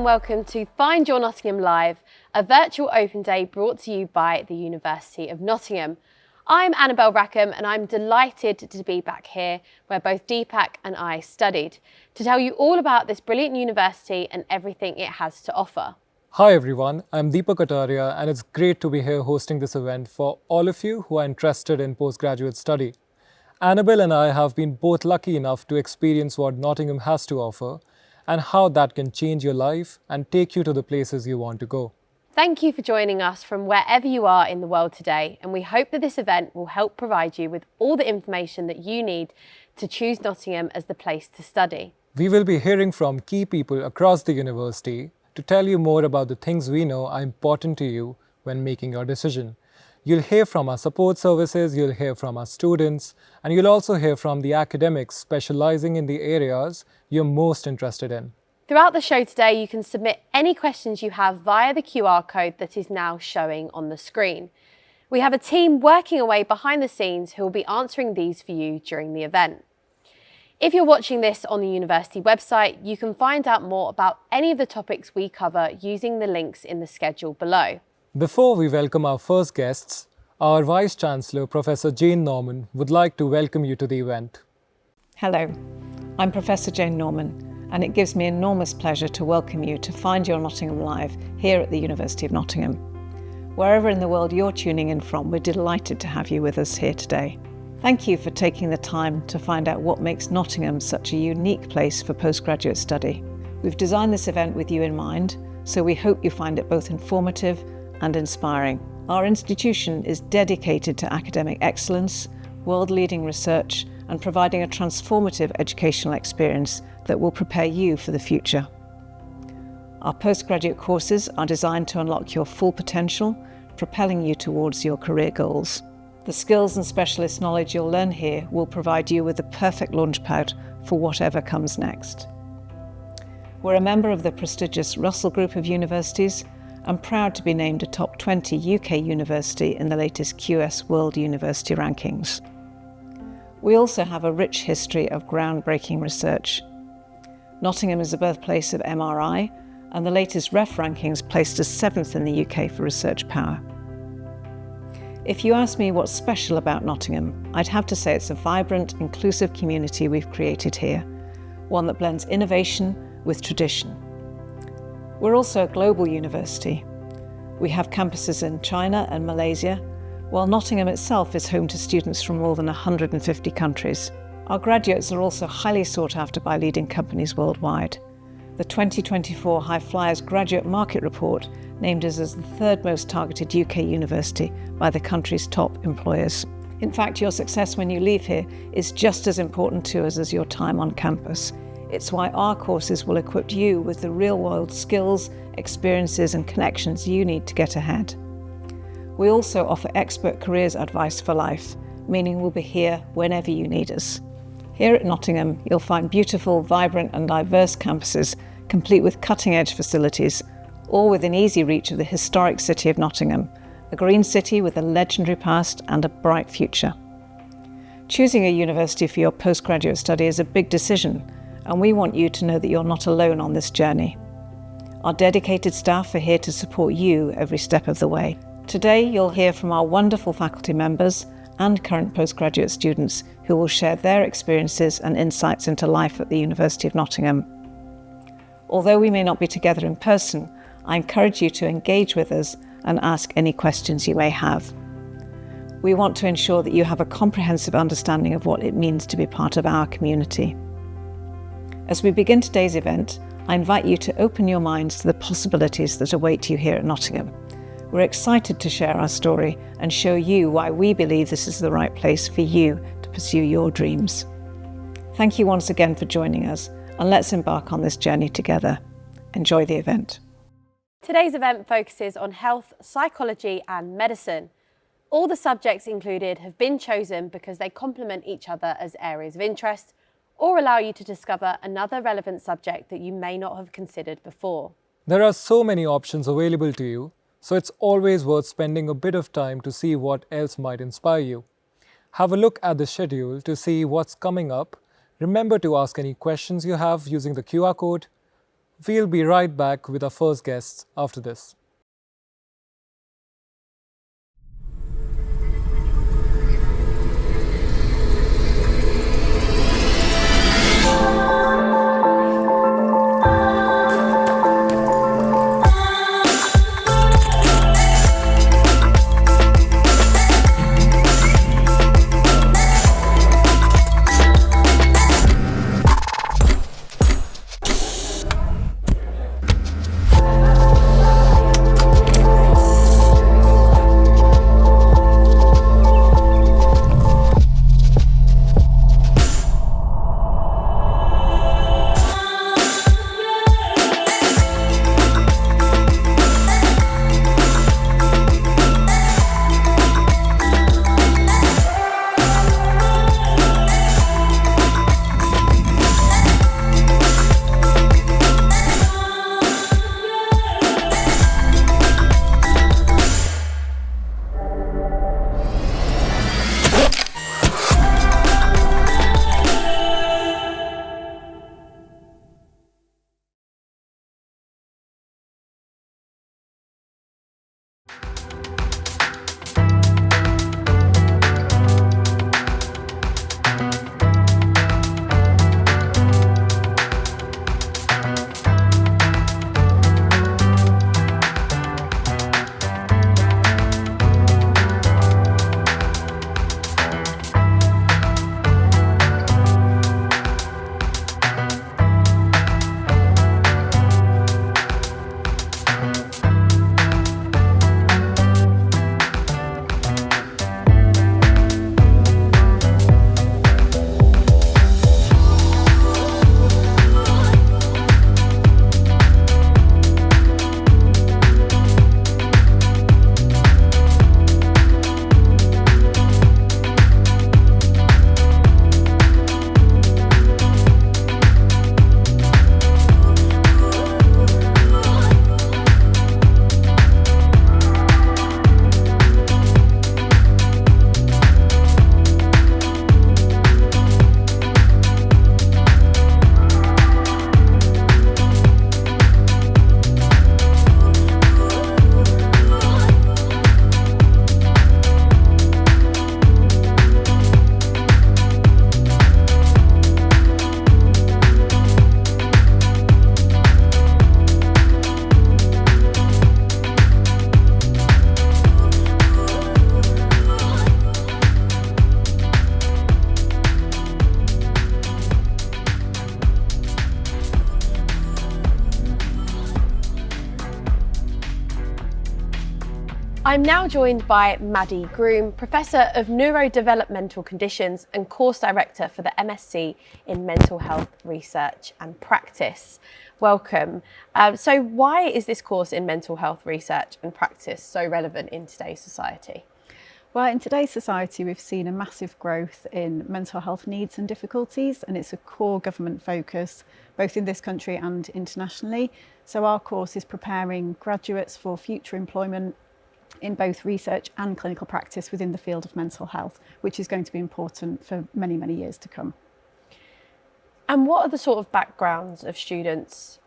and welcome to Find Your Nottingham Live, a virtual open day brought to you by the University of Nottingham. I'm Annabelle Rackham and I'm delighted to be back here where both Deepak and I studied, to tell you all about this brilliant university and everything it has to offer. Hi everyone, I'm Deepak Kataria and it's great to be here hosting this event for all of you who are interested in postgraduate study. Annabelle and I have been both lucky enough to experience what Nottingham has to offer and how that can change your life and take you to the places you want to go. Thank you for joining us from wherever you are in the world today, and we hope that this event will help provide you with all the information that you need to choose Nottingham as the place to study. We will be hearing from key people across the university to tell you more about the things we know are important to you when making your decision. You'll hear from our support services, you'll hear from our students, and you'll also hear from the academics specializing in the areas you're most interested in. Throughout the show today, you can submit any questions you have via the QR code that is now showing on the screen. We have a team working away behind the scenes who will be answering these for you during the event. If you're watching this on the university website, you can find out more about any of the topics we cover using the links in the schedule below. Before we welcome our first guests, our Vice-Chancellor, Professor Jane Norman, would like to welcome you to the event. Hello, I'm Professor Jane Norman, and it gives me enormous pleasure to welcome you to Find Your Nottingham Live here at the University of Nottingham. Wherever in the world you're tuning in from, we're delighted to have you with us here today. Thank you for taking the time to find out what makes Nottingham such a unique place for postgraduate study. We've designed this event with you in mind, so we hope you find it both informative and inspiring. Our institution is dedicated to academic excellence, world-leading research, and providing a transformative educational experience that will prepare you for the future. Our postgraduate courses are designed to unlock your full potential, propelling you towards your career goals. The skills and specialist knowledge you'll learn here will provide you with the perfect launchpad for whatever comes next. We're a member of the prestigious Russell Group of Universities and proud to be named a top 20 UK university in the latest QS World University Rankings. We also have a rich history of groundbreaking research. Nottingham is the birthplace of MRI, and the latest REF rankings placed us 7th in the UK for research power. If you ask me what's special about Nottingham, I'd have to say it's a vibrant, inclusive community we've created here, one that blends innovation with tradition. We're also a global university. We have campuses in China and Malaysia, while Nottingham itself is home to students from more than 150 countries. Our graduates are also highly sought after by leading companies worldwide. The 2024 High Flyers Graduate Market Report named us as the third most targeted UK university by the country's top employers. In fact, your success when you leave here is just as important to us as your time on campus. It's why our courses will equip you with the real-world skills, experiences and connections you need to get ahead. We also offer expert careers advice for life, meaning we'll be here whenever you need us. Here at Nottingham, you'll find beautiful, vibrant and diverse campuses, complete with cutting-edge facilities, all within easy reach of the historic city of Nottingham, a green city with a legendary past and a bright future. Choosing a university for your postgraduate study is a big decision, and we want you to know that you're not alone on this journey. Our dedicated staff are here to support you every step of the way. Today, you'll hear from our wonderful faculty members and current postgraduate students who will share their experiences and insights into life at the University of Nottingham. Although we may not be together in person, I encourage you to engage with us and ask any questions you may have. We want to ensure that you have a comprehensive understanding of what it means to be part of our community. As we begin today's event, I invite you to open your minds to the possibilities that await you here at Nottingham. We're excited to share our story and show you why we believe this is the right place for you to pursue your dreams. Thank you once again for joining us, and let's embark on this journey together. Enjoy the event. Today's event focuses on health, psychology and medicine. All the subjects included have been chosen because they complement each other as areas of interest or allow you to discover another relevant subject that you may not have considered before. There are so many options available to you, so it's always worth spending a bit of time to see what else might inspire you. Have a look at the schedule to see what's coming up. Remember to ask any questions you have using the QR code. We'll be right back with our first guests after this. I'm now joined by Maddie Groom, Professor of Neurodevelopmental Conditions and Course Director for the MSc in Mental Health Research and Practice. Welcome. So why is this course in mental health research and practice so relevant in today's society? Well, in today's society, we've seen a massive growth in mental health needs and difficulties, and it's a core government focus, both in this country and internationally. So our course is preparing graduates for future employment in both research and clinical practice within the field of mental health, which is going to be important for many, many years to come. And what are the sort of backgrounds of students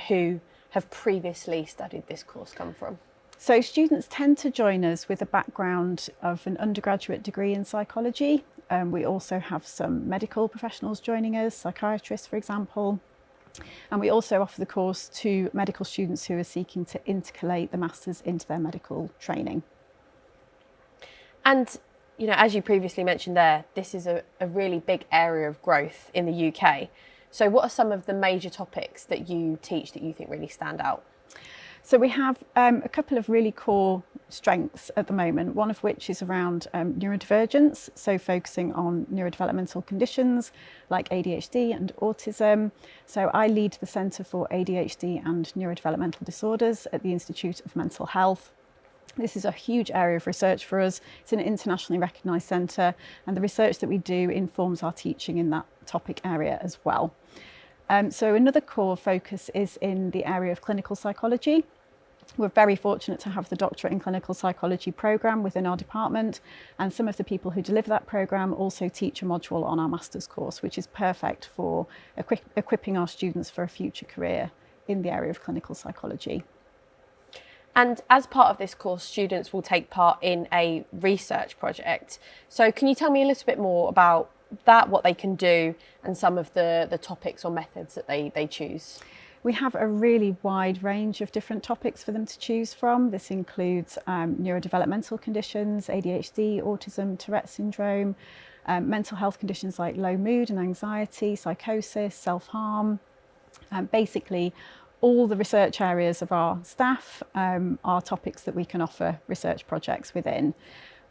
who have previously studied this course come from? So students tend to join us with a background of an undergraduate degree in psychology. We also have some medical professionals joining us, psychiatrists, for example. And we also offer the course to medical students who are seeking to intercalate the masters into their medical training. And, you know, as you previously mentioned there, this is a really big area of growth in the UK. So what are some of the major topics that you teach that you think really stand out? So we have a couple of really core strengths at the moment, one of which is around neurodivergence, so focusing on neurodevelopmental conditions like ADHD and autism. So I lead the Centre for ADHD and Neurodevelopmental Disorders at the Institute of Mental Health. This is a huge area of research for us. It's an internationally recognised centre, and the research that we do informs our teaching in that topic area as well. So another core focus is in the area of clinical psychology. We're very fortunate to have the Doctorate in Clinical Psychology programme within our department, and some of the people who deliver that programme also teach a module on our master's course, which is perfect for equipping our students for a future career in the area of clinical psychology. And as part of this course, students will take part in a research project. So can you tell me a little bit more about that, what they can do, and some of the topics or methods that they choose? We have a really wide range of different topics for them to choose from. This includes neurodevelopmental conditions, ADHD, autism, Tourette syndrome, mental health conditions like low mood and anxiety, psychosis, self-harm. Basically, all the research areas of our staff are topics that we can offer research projects within.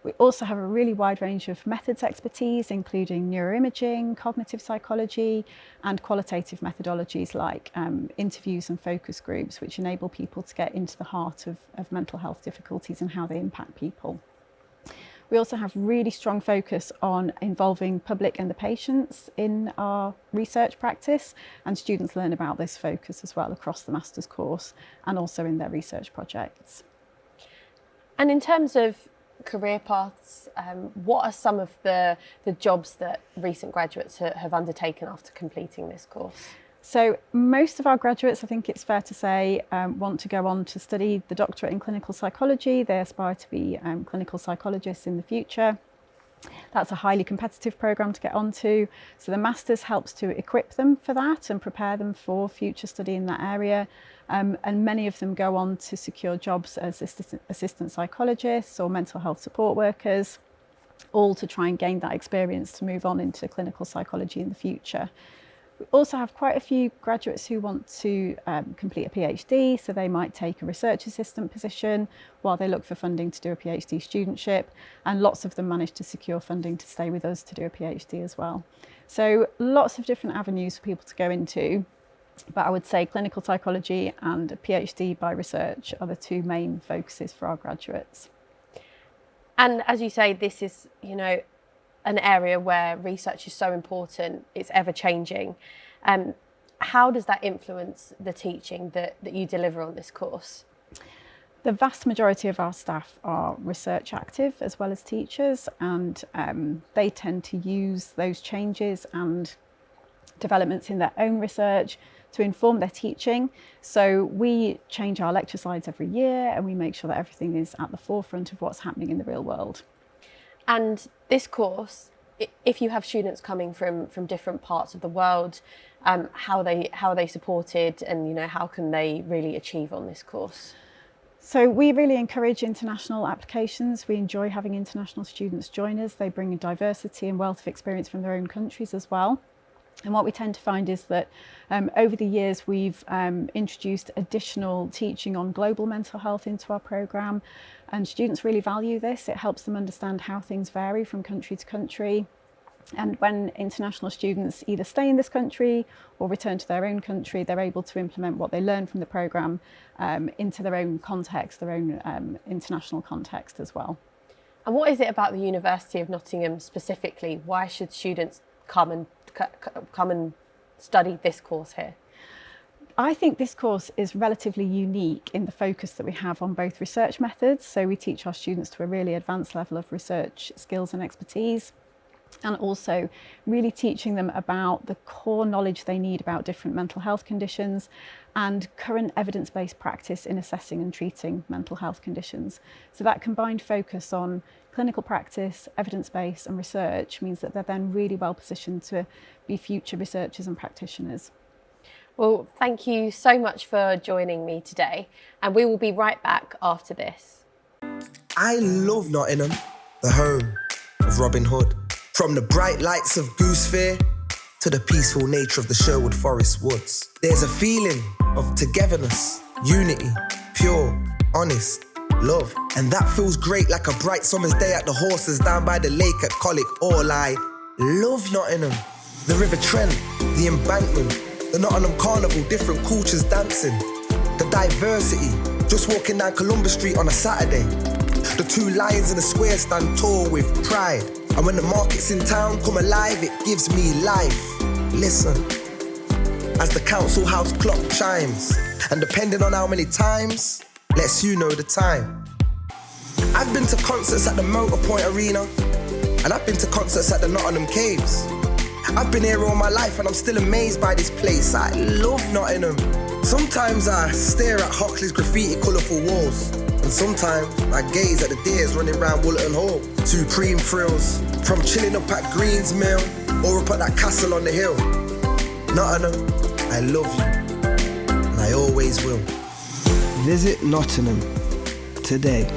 We also have a really wide range of methods expertise, including neuroimaging, cognitive psychology, and qualitative methodologies like interviews and focus groups, which enable people to get into the heart of mental health difficulties and how they impact people. We also have really strong focus on involving public and the patients in our research practice, and students learn about this focus as well across the master's course and also in their research projects. And in terms of career paths, what are some of the jobs that recent graduates have undertaken after completing this course? So most of our graduates, I think it's fair to say, want to go on to study the doctorate in clinical psychology. They aspire to be clinical psychologists in the future. That's a highly competitive programme to get onto. So the Masters helps to equip them for that and prepare them for future study in that area. And many of them go on to secure jobs as assistant psychologists or mental health support workers, all to try and gain that experience to move on into clinical psychology in the future. We also have quite a few graduates who want to complete a PhD, so they might take a research assistant position while they look for funding to do a PhD studentship, and lots of them manage to secure funding to stay with us to do a PhD as well. So lots of different avenues for people to go into, but I would say clinical psychology and a PhD by research are the two main focuses for our graduates. And as you say, this is, an area where research is so important, it's ever changing. How does that influence the teaching that you deliver on this course? The vast majority of our staff are research active as well as teachers, and they tend to use those changes and developments in their own research to inform their teaching. So we change our lecture slides every year and we make sure that everything is at the forefront of what's happening in the real world. And this course, if you have students coming from different parts of the world, how are they supported, and how can they really achieve on this course? So we really encourage international applications. We enjoy having international students join us. They bring a diversity and wealth of experience from their own countries as well. And what we tend to find is that over the years we've introduced additional teaching on global mental health into our programme, and students really value this. It helps them understand how things vary from country to country. And when international students either stay in this country or return to their own country, they're able to implement what they learn from the programme into their own context, their own international context as well. And what is it about the University of Nottingham specifically? Why should students come and study this course here? I think this course is relatively unique in the focus that we have on both research methods. So we teach our students to a really advanced level of research skills and expertise, and also really teaching them about the core knowledge they need about different mental health conditions and current evidence-based practice in assessing and treating mental health conditions. So that combined focus on clinical practice, evidence-based and research means that they're then really well positioned to be future researchers and practitioners. Well, thank you so much for joining me today, and we will be right back after this. I love Nottingham, the home of Robin Hood. From the bright lights of Goose Fair to the peaceful nature of the Sherwood Forest woods. There's a feeling of togetherness, unity, pure, honest, love. And that feels great like a bright summer's day at the horses down by the lake at Colic. All I love Nottingham. The River Trent, the embankment, the Nottingham Carnival, different cultures dancing. The diversity, just walking down Columbus Street on a Saturday. The two lions in the square stand tall with pride. And when the markets in town come alive, it gives me life. Listen, as the council house clock chimes, and depending on how many times, lets you know the time. I've been to concerts at the Motorpoint Arena, and I've been to concerts at the Nottingham Caves. I've been here all my life and I'm still amazed by this place. I love Nottingham. Sometimes I stare at Hockley's graffiti colourful walls, and sometimes I gaze at the deers running round Woollerton Hall. Supreme thrills, from chilling up at Green's Mill or up at that castle on the hill. Nottingham, I love you, and I always will. Visit Nottingham today.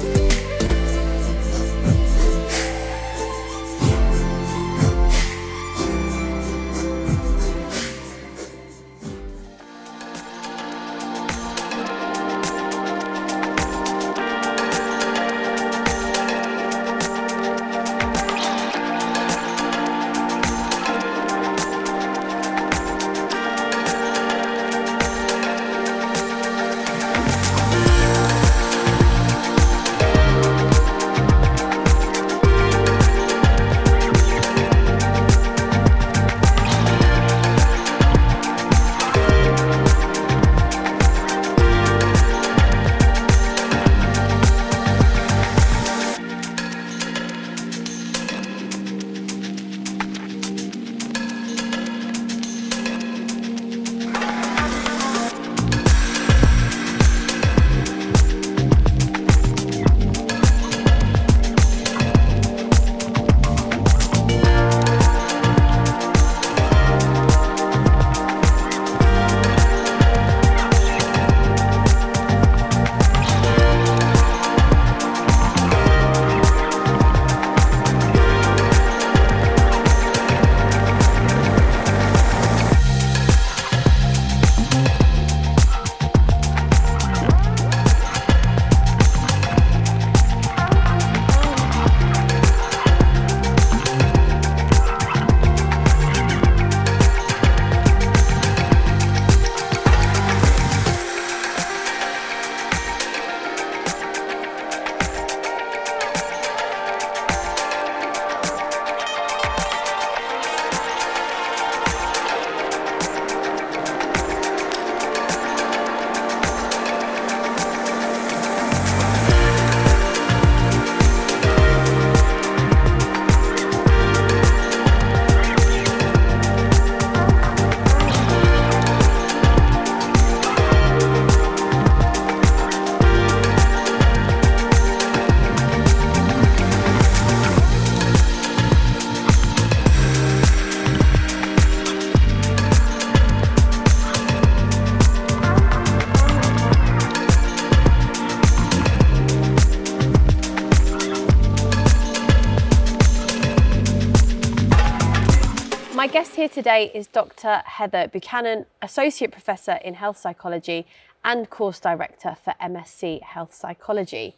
My guest here today is Dr. Heather Buchanan, Associate Professor in Health Psychology and Course Director for MSc Health Psychology.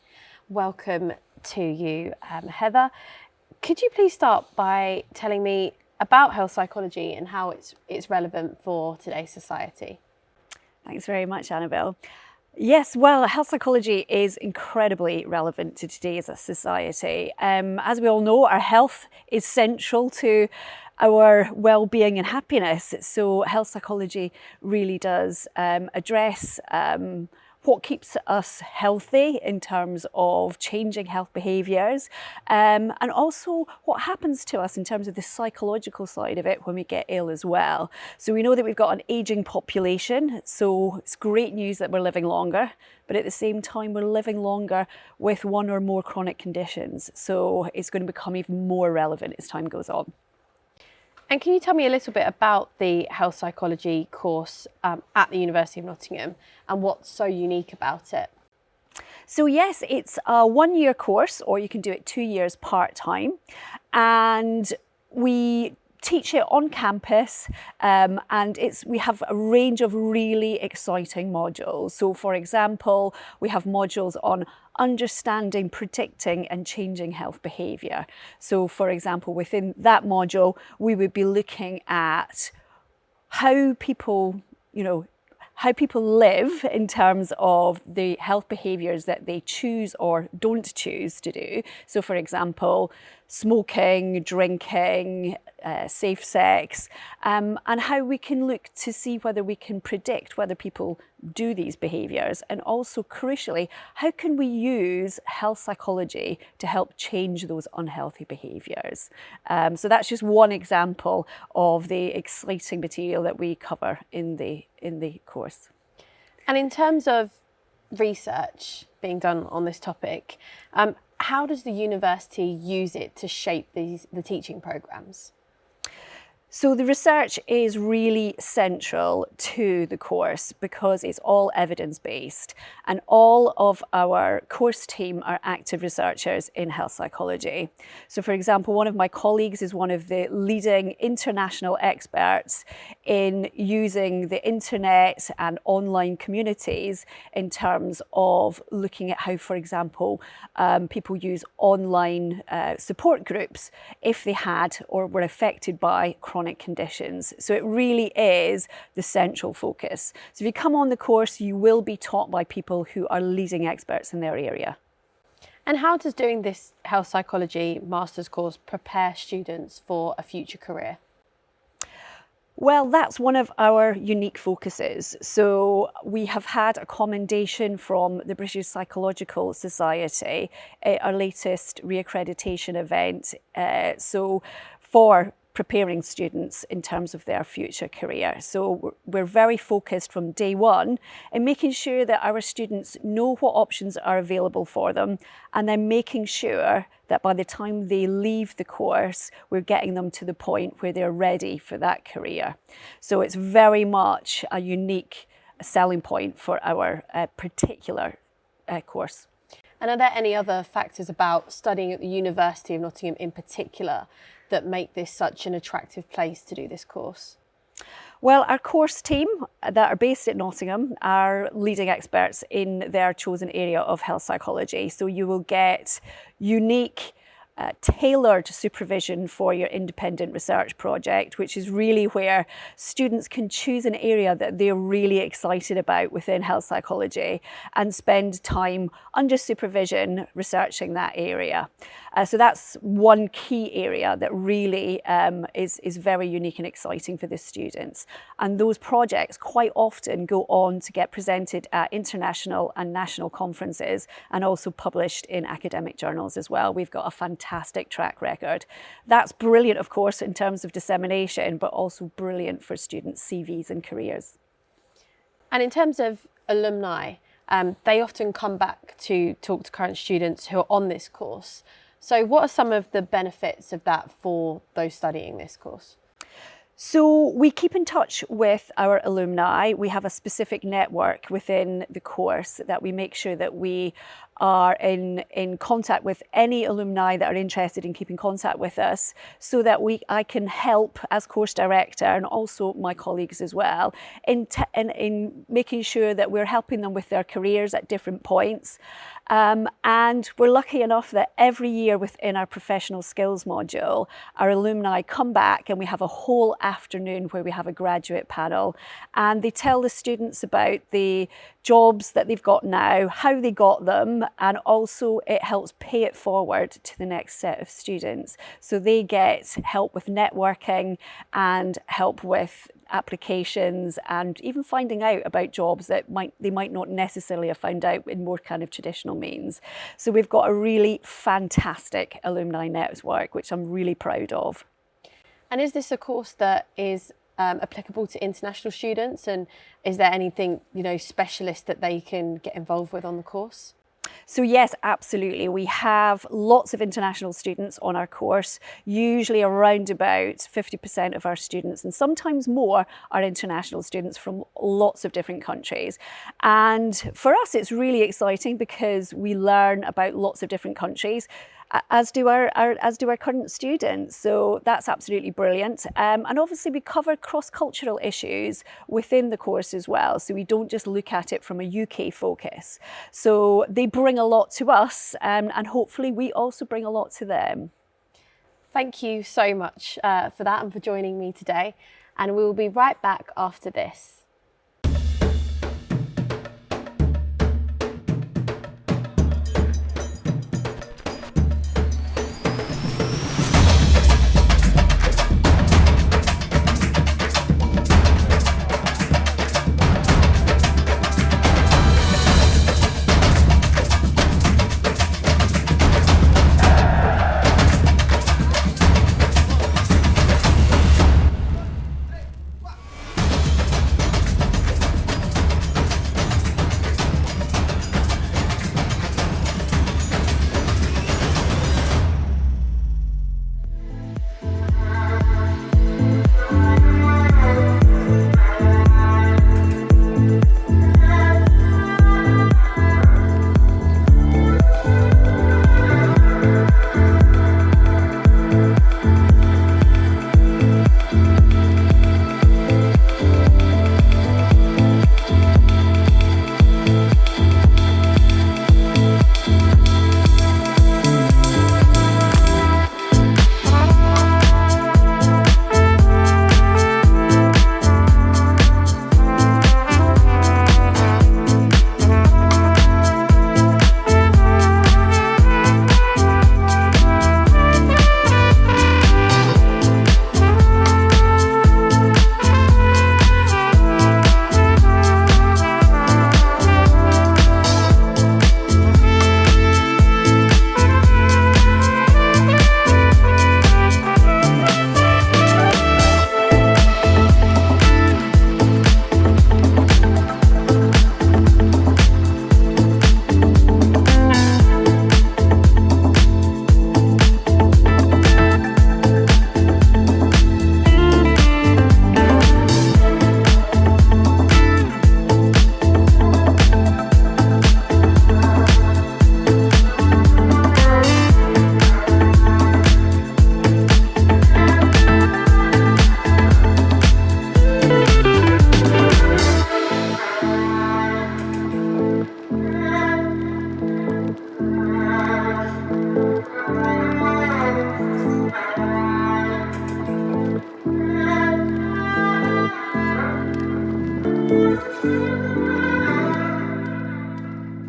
Welcome to you, Heather. Could you please start by telling me about health psychology and how it's relevant for today's society? Thanks very much, Annabelle. Yes, well, health psychology is incredibly relevant to today's society. As we all know, our health is central to our well-being and happiness. So health psychology really does address what keeps us healthy in terms of changing health behaviours, and also what happens to us in terms of the psychological side of it when we get ill as well. So we know that we've got an ageing population, so it's great news that we're living longer, but at the same time we're living longer with one or more chronic conditions. So it's going to become even more relevant as time goes on. And can you tell me a little bit about the health psychology course at the University of Nottingham and what's so unique about it? So yes, it's a one-year course, or you can do it 2 years part-time, and we teach it on campus, and we have a range of really exciting modules. So for example, we have modules on understanding, predicting and changing health behaviour. So for example, within that module, we would be looking at how people live in terms of the health behaviours that they choose or don't choose to do. So for example, smoking, drinking, safe sex, and how we can look to see whether we can predict whether people do these behaviours, and also crucially, how can we use health psychology to help change those unhealthy behaviours. So that's just one example of the exciting material that we cover in the course. And in terms of research being done on this topic, how does the university use it to shape the teaching programmes? So the research is really central to the course because it's all evidence-based, and all of our course team are active researchers in health psychology. So for example, one of my colleagues is one of the leading international experts in using the internet and online communities in terms of looking at how, for example, people use online support groups if they had or were affected by chronic conditions. So it really is the central focus. So if you come on the course, you will be taught by people who are leading experts in their area. And how does doing this health psychology master's course prepare students for a future career? Well, that's one of our unique focuses. So we have had a commendation from the British Psychological Society, our latest reaccreditation event. So for preparing students in terms of their future career. So we're very focused from day one in making sure that our students know what options are available for them, and then making sure that by the time they leave the course, we're getting them to the point where they're ready for that career. So it's very much a unique selling point for our particular course. And are there any other factors about studying at the University of Nottingham in particular that make this such an attractive place to do this course? Well, our course team that are based at Nottingham are leading experts in their chosen area of health psychology. So you will get unique, tailored supervision for your independent research project, which is really where students can choose an area that they're really excited about within health psychology and spend time under supervision researching that area. So that's one key area that really is very unique and exciting for the students. And those projects quite often go on to get presented at international and national conferences and also published in academic journals as well. We've got a fantastic track record. That's brilliant, of course, in terms of dissemination, but also brilliant for students' CVs and careers. And in terms of alumni, they often come back to talk to current students who are on this course. So what are some of the benefits of that for those studying this course? So we keep in touch with our alumni. We have a specific network within the course that we make sure that we are in contact with any alumni that are interested in keeping contact with us, so that I can help as course director, and also my colleagues as well, in making sure that we're helping them with their careers at different points. And we're lucky enough that every year within our professional skills module, our alumni come back and we have a whole afternoon where we have a graduate panel, and they tell the students about the jobs that they've got now, how they got them, and also it helps pay it forward to the next set of students. So they get help with networking and help with applications and even finding out about jobs that they might not necessarily have found out in more kind of traditional means. So we've got a really fantastic alumni network, which I'm really proud of. And is this a course that is applicable to international students, and is there anything, specialist that they can get involved with on the course? So yes, absolutely. We have lots of international students on our course. Usually around about 50% of our students, and sometimes more, are international students from lots of different countries. And for us, it's really exciting because we learn about lots of different countries, as do our current students. So that's absolutely brilliant. And obviously we cover cross-cultural issues within the course as well. So we don't just look at it from a UK focus. So they bring a lot to us, and hopefully we also bring a lot to them. Thank you so much for that and for joining me today. And we will be right back after this.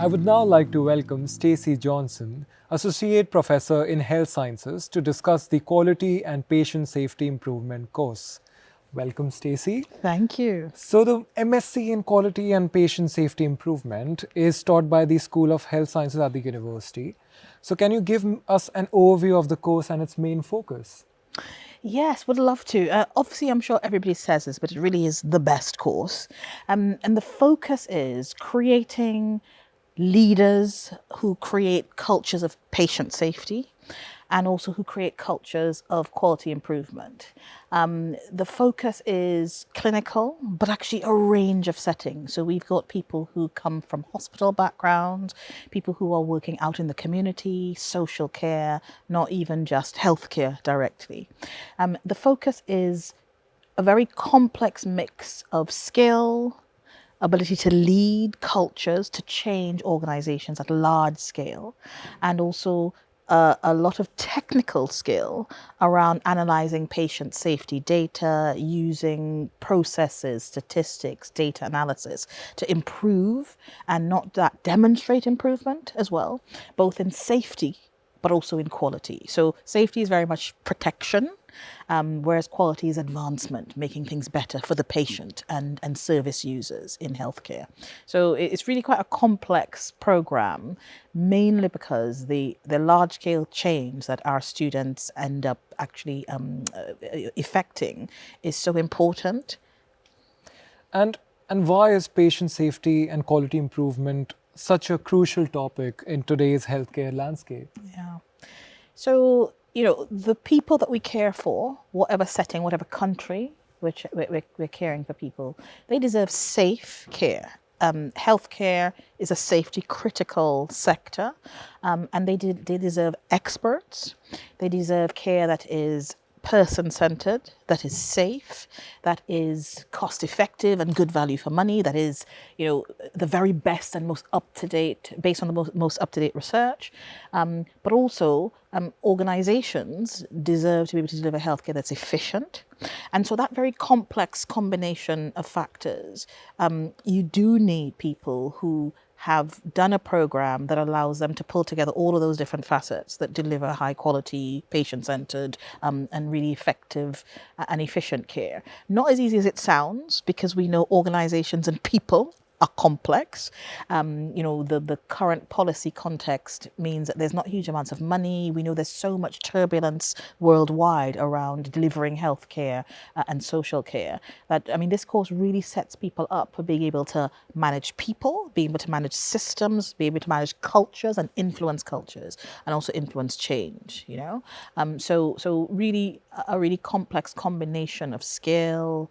I would now like to welcome Stacey Johnson, Associate Professor in Health Sciences, to discuss the Quality and Patient Safety Improvement course. Welcome, Stacey. Thank you. So the MSc in Quality and Patient Safety Improvement is taught by the School of Health Sciences at the university. So can you give us an overview of the course and its main focus? Yes, would love to. Obviously, I'm sure everybody says this, but it really is the best course. And the focus is creating leaders who create cultures of patient safety and also who create cultures of quality improvement. The focus is clinical, but actually a range of settings. So we've got people who come from hospital backgrounds, people who are working out in the community, social care, not even just healthcare directly. The focus is a very complex mix of skill, ability to lead cultures, to change organizations at large scale, and also a lot of technical skill around analyzing patient safety data, using processes, statistics, data analysis to improve and not that demonstrate improvement as well, both in safety but also in quality. So safety is very much protection, whereas quality is advancement, making things better for the patient and service users in healthcare. So it's really quite a complex program, mainly because the large-scale change that our students end up actually effecting is so important. And why is patient safety and quality improvement such a crucial topic in today's healthcare landscape? Yeah. So, the people that we care for, whatever setting, whatever country which we're caring for people, they deserve safe care. Healthcare is a safety critical sector, and they deserve experts. They deserve care that is person-centered, that is safe, that is cost-effective and good value for money, that is, the very best and most up-to-date, based on the most up-to-date research. But also, organizations deserve to be able to deliver healthcare that's efficient. And so that very complex combination of factors, you do need people who have done a program that allows them to pull together all of those different facets that deliver high quality, patient-centered, and really effective and efficient care. Not as easy as it sounds, because we know organizations and people are complex. The current policy context means that there's not huge amounts of money. We know there's so much turbulence worldwide around delivering healthcare and social care that, this course really sets people up for being able to manage people, being able to manage systems, be able to manage cultures and influence cultures, and also influence change, So really a really complex combination of skill,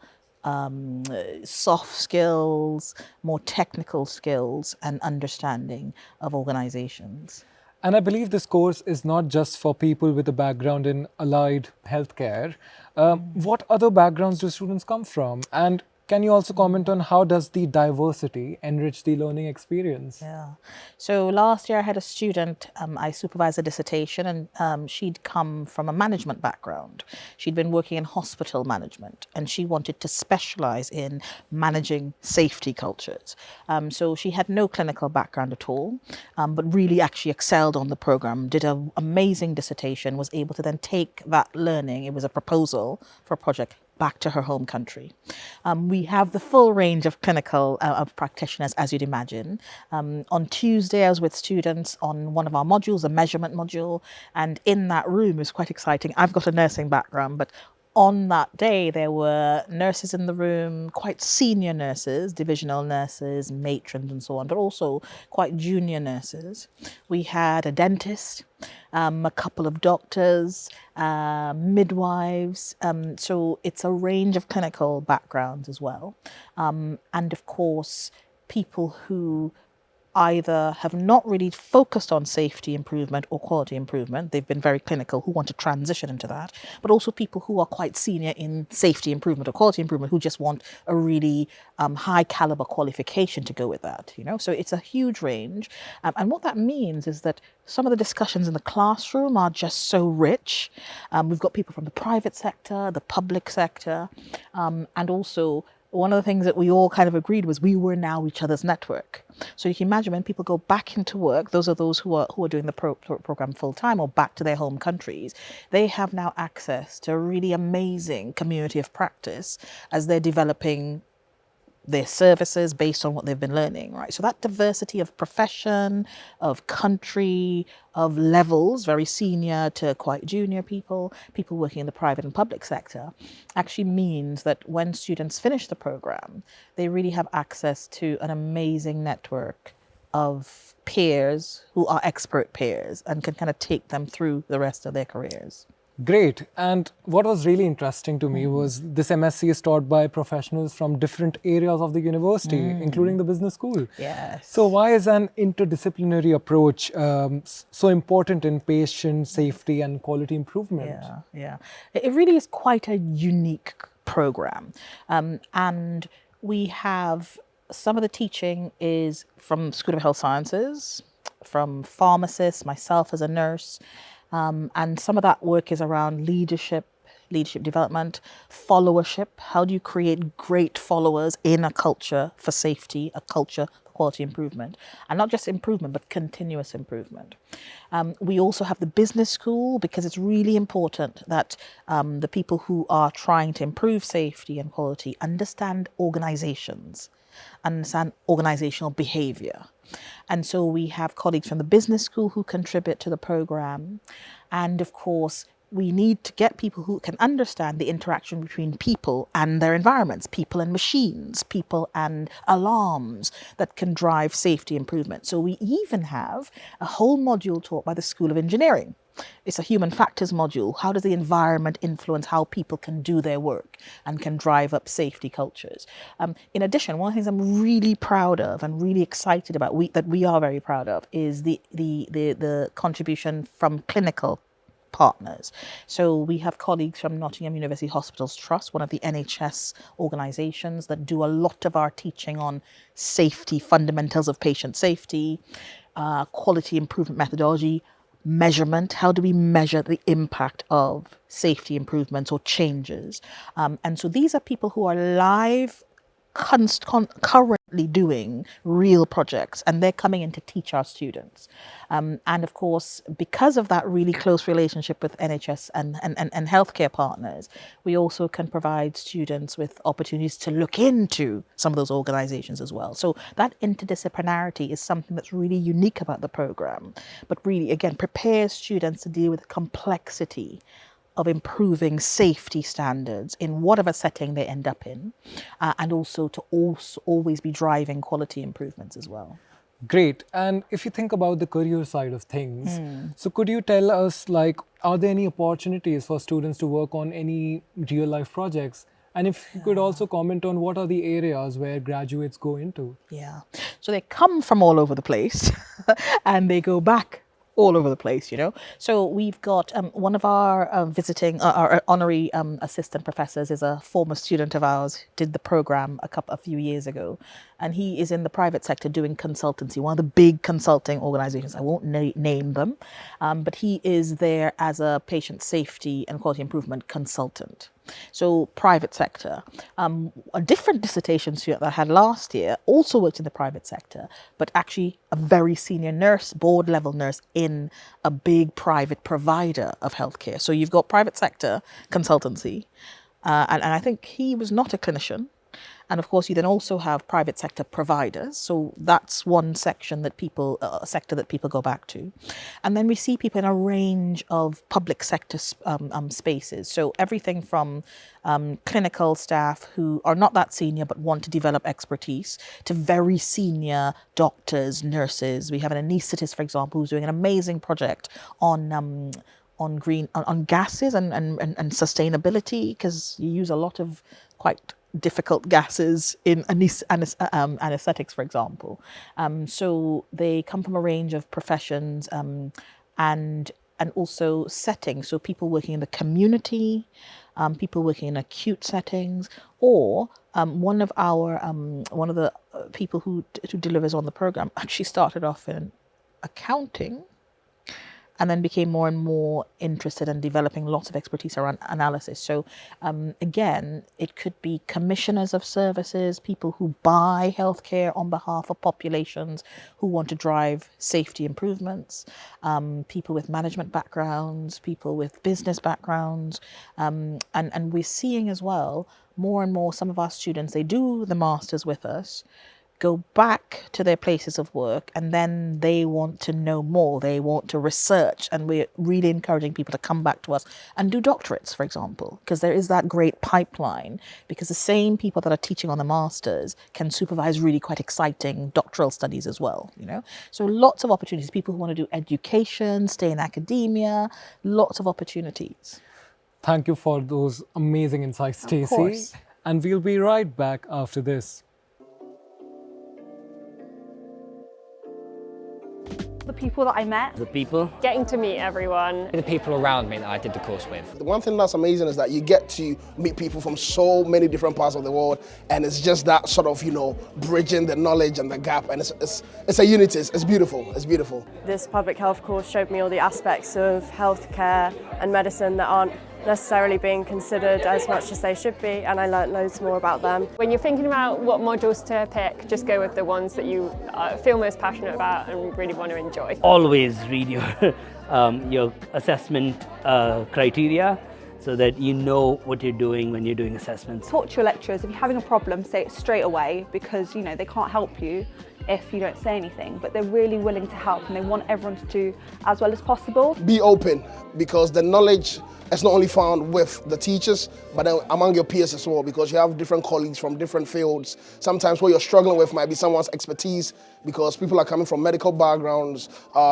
soft skills, more technical skills, and understanding of organizations. And I believe this course is not just for people with a background in allied healthcare. What other backgrounds do students come from? And can you also comment on how does the diversity enrich the learning experience? Yeah. So last year I had a student, I supervised a dissertation, and she'd come from a management background. She'd been working in hospital management, and she wanted to specialize in managing safety cultures. So she had no clinical background at all, but really actually excelled on the program, did an amazing dissertation, was able to then take that learning, it was a proposal for a project, back to her home country. We have the full range of clinical of practitioners, as you'd imagine. On Tuesday, I was with students on one of our modules, a measurement module, and in that room, it was quite exciting. I've got a nursing background, but on that day, there were nurses in the room, quite senior nurses, divisional nurses, matrons and so on, but also quite junior nurses. We had a dentist, a couple of doctors, midwives. So it's a range of clinical backgrounds as well. And of course, people who either have not really focused on safety improvement or quality improvement, they've been very clinical, who want to transition into that, but also people who are quite senior in safety improvement or quality improvement who just want a really high caliber qualification to go with that, So it's a huge range. And what that means is that some of the discussions in the classroom are just so rich. We've got people from the private sector, the public sector, and also one of the things that we all kind of agreed was we were now each other's network. So you can imagine when people go back into work, those who are doing the program full time or back to their home countries, they have now access to a really amazing community of practice as they're developing their services based on what they've been learning, right? So that diversity of profession, of country, of levels, very senior to quite junior people working in the private and public sector, actually means that when students finish the program, they really have access to an amazing network of peers who are expert peers and can kind of take them through the rest of their careers. Great. And what was really interesting to me was this MSc is taught by professionals from different areas of the university, including the business school. Yes. So why is an interdisciplinary approach so important in patient safety and quality improvement? Yeah. It really is quite a unique program. And we have some of the teaching is from School of Health Sciences, from pharmacists, myself as a nurse, and some of that work is around leadership development, followership. How do you create great followers in a culture for safety, a culture for quality improvement? And not just improvement, but continuous improvement. We also have the business school because it's really important that the people who are trying to improve safety and quality understand organizations, understand organizational behavior. And so we have colleagues from the business school who contribute to the program. And of course, we need to get people who can understand the interaction between people and their environments, people and machines, people and alarms that can drive safety improvement. So we even have a whole module taught by the School of Engineering. It's a human factors module. How does the environment influence how people can do their work and can drive up safety cultures? In addition, one of the things I'm really proud of and really excited about, that we are very proud of, is the contribution from clinical partners. So we have colleagues from Nottingham University Hospitals Trust, one of the NHS organisations that do a lot of our teaching on safety, fundamentals of patient safety, quality improvement methodology, measurement. How do we measure the impact of safety improvements or changes? And so these are people who are live, currently doing real projects, and they're coming in to teach our students. And of course, because of that really close relationship with NHS and healthcare partners, we also can provide students with opportunities to look into some of those organizations as well. So that interdisciplinarity is something that's really unique about the program, but really, again, prepares students to deal with the complexity of improving safety standards in whatever setting they end up in, and also to always be driving quality improvements as well. Great. And if you think about the career side of things, so could you tell us, are there any opportunities for students to work on any real life projects? And if you could also comment on what are the areas where graduates go into? Yeah. So they come from all over the place and they go back all over the place, So we've got one of our visiting, our honorary assistant professors is a former student of ours, did the program a few years ago. And he is in the private sector doing consultancy, one of the big consulting organizations. I won't name them, but he is there as a patient safety and quality improvement consultant. So private sector. A different dissertation student that I had last year also worked in the private sector, but actually a very senior nurse, board level nurse in a big private provider of healthcare. So you've got private sector consultancy, and I think he was not a clinician. And of course, you then also have private sector providers. So that's one section that sector that people go back to. And then we see people in a range of public sector spaces. So everything from clinical staff who are not that senior but want to develop expertise to very senior doctors, nurses. We have an anaesthetist, for example, who's doing an amazing project on gases and sustainability, because you use a lot of quite difficult gases in anesthetics, for example. So they come from a range of professions and also settings. So people working in the community, people working in acute settings, or one of the people who delivers on the program actually started off in accounting and then became more and more interested in developing lots of expertise around analysis. So again, it could be commissioners of services, people who buy healthcare on behalf of populations who want to drive safety improvements, people with management backgrounds, people with business backgrounds, and we're seeing as well more and more some of our students, they do the masters with us, go back to their places of work, and then they want to know more, they want to research, and we're really encouraging people to come back to us and do doctorates, for example, because there is that great pipeline, because the same people that are teaching on the masters can supervise really quite exciting doctoral studies as well, you know. So lots of opportunities, people who want to do education, stay in academia, lots of opportunities. Thank you for those amazing insights, Stacey. And we'll be right back after this. The people that I met. The people. Getting to meet everyone. The people around me that I did the course with. The one thing that's amazing is that you get to meet people from so many different parts of the world, and it's just that sort of, you know, bridging the knowledge and the gap, and it's a unity, it's beautiful, it's beautiful. This public health course showed me all the aspects of healthcare and medicine that aren't necessarily being considered as much as they should be, and I learnt loads more about them. When you're thinking about what modules to pick, just go with the ones that you feel most passionate about and really want to enjoy. Always read your assessment criteria so that you know what you're doing when you're doing assessments. Talk to your lecturers. If you're having a problem, say it straight away, because you know they can't help you if you don't say anything, but they're really willing to help and they want everyone to do as well as possible. Be open, because the knowledge is not only found with the teachers, but then among your peers as well, because you have different colleagues from different fields. Sometimes what you're struggling with might be someone's expertise, because people are coming from medical backgrounds,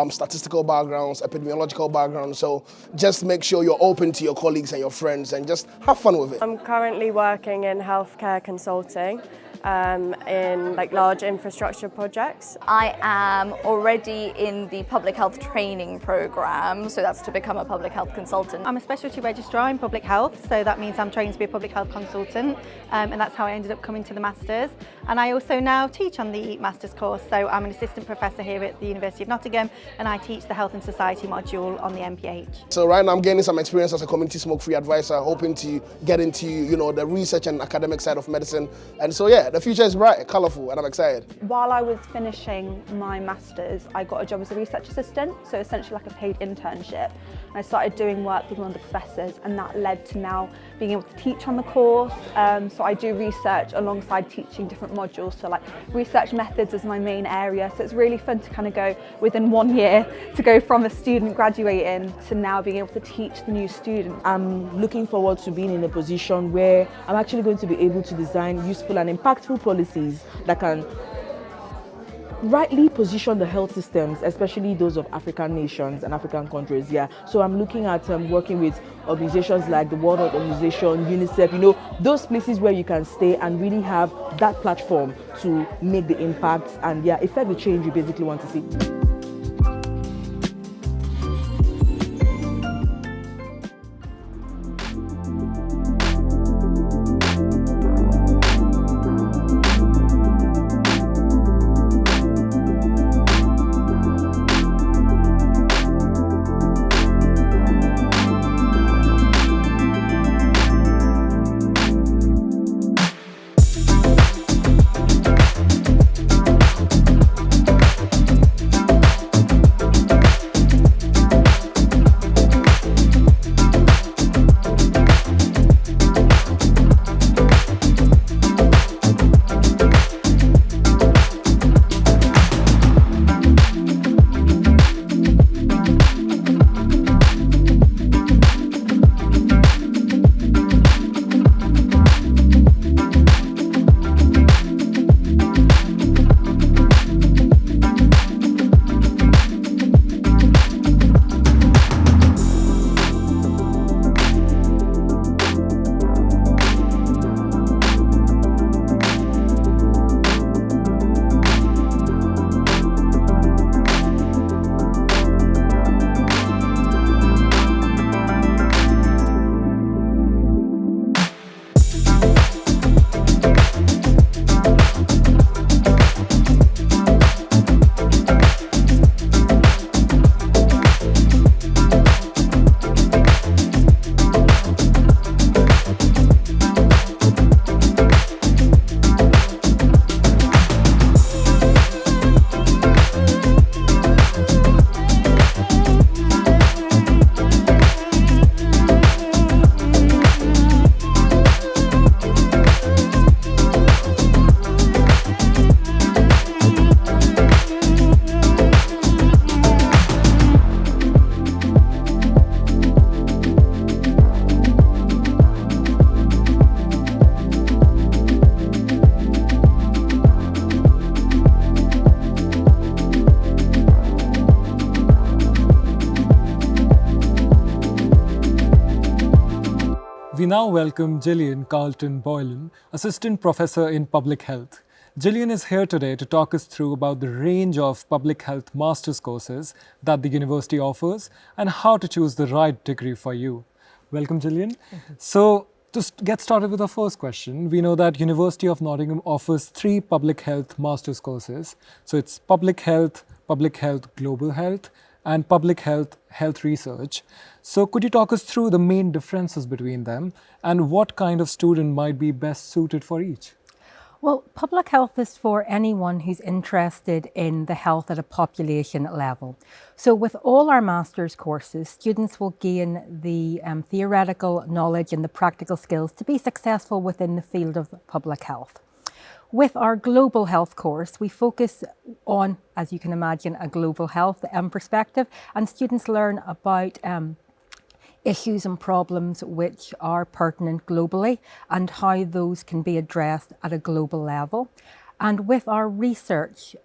statistical backgrounds, epidemiological backgrounds. So just make sure you're open to your colleagues and your friends and just have fun with it. I'm currently working in healthcare consulting. In like large infrastructure projects. I am already in the public health training program, so that's to become a public health consultant. I'm a specialty registrar in public health, so that means I'm trained to be a public health consultant, and that's how I ended up coming to the Masters. And I also now teach on the Masters course, so I'm an assistant professor here at the University of Nottingham, and I teach the Health and Society module on the MPH. So right now I'm gaining some experience as a community smoke-free advisor, hoping to get into, you know, the research and academic side of medicine. And so yeah, the future is bright, colourful, and I'm excited. While I was finishing my Masters, I got a job as a research assistant, so essentially like a paid internship. And I started doing work with one of the professors, and that led to now being able to teach on the course. So I do research alongside teaching different modules, so like research methods is my main area. So it's really fun to kind of go within 1 year to go from a student graduating to now being able to teach the new student. I'm looking forward to being in a position where I'm actually going to be able to design useful and impactful policies that can rightly position the health systems, especially those of African nations and African countries. Yeah, so I'm looking at working with organizations like the World Health Organization, UNICEF, you know, those places where you can stay and really have that platform to make the impact and yeah, effect the change you basically want to see. We now welcome Gillian Carlton Boylan, Assistant Professor in Public Health. Gillian is here today to talk us through about the range of public health master's courses that the university offers and how to choose the right degree for you. Welcome, Gillian. So, to get started with our first question, we know that University of Nottingham offers 3 public health master's courses. So it's public health, global health, and public health, health research. So could you talk us through the main differences between them and what kind of student might be best suited for each? Well, public health is for anyone who's interested in the health at a population level. So with all our master's courses, students will gain the theoretical knowledge and the practical skills to be successful within the field of public health. With our global health course, we focus on, as you can imagine, a global health perspective, and students learn about issues and problems which are pertinent globally and how those can be addressed at a global level. And with our research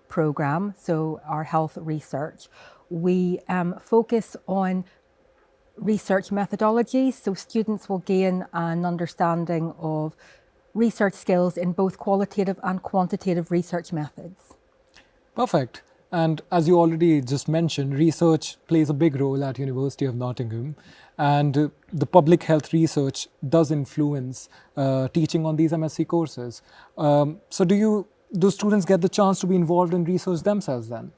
program, so our health research, we focus on research methodologies, so students will gain an understanding of research skills in both qualitative and quantitative research methods. Perfect. And as you already just mentioned, research plays a big role at University of Nottingham, and the public health research does influence teaching on these MSc courses. So do students get the chance to be involved in research themselves then?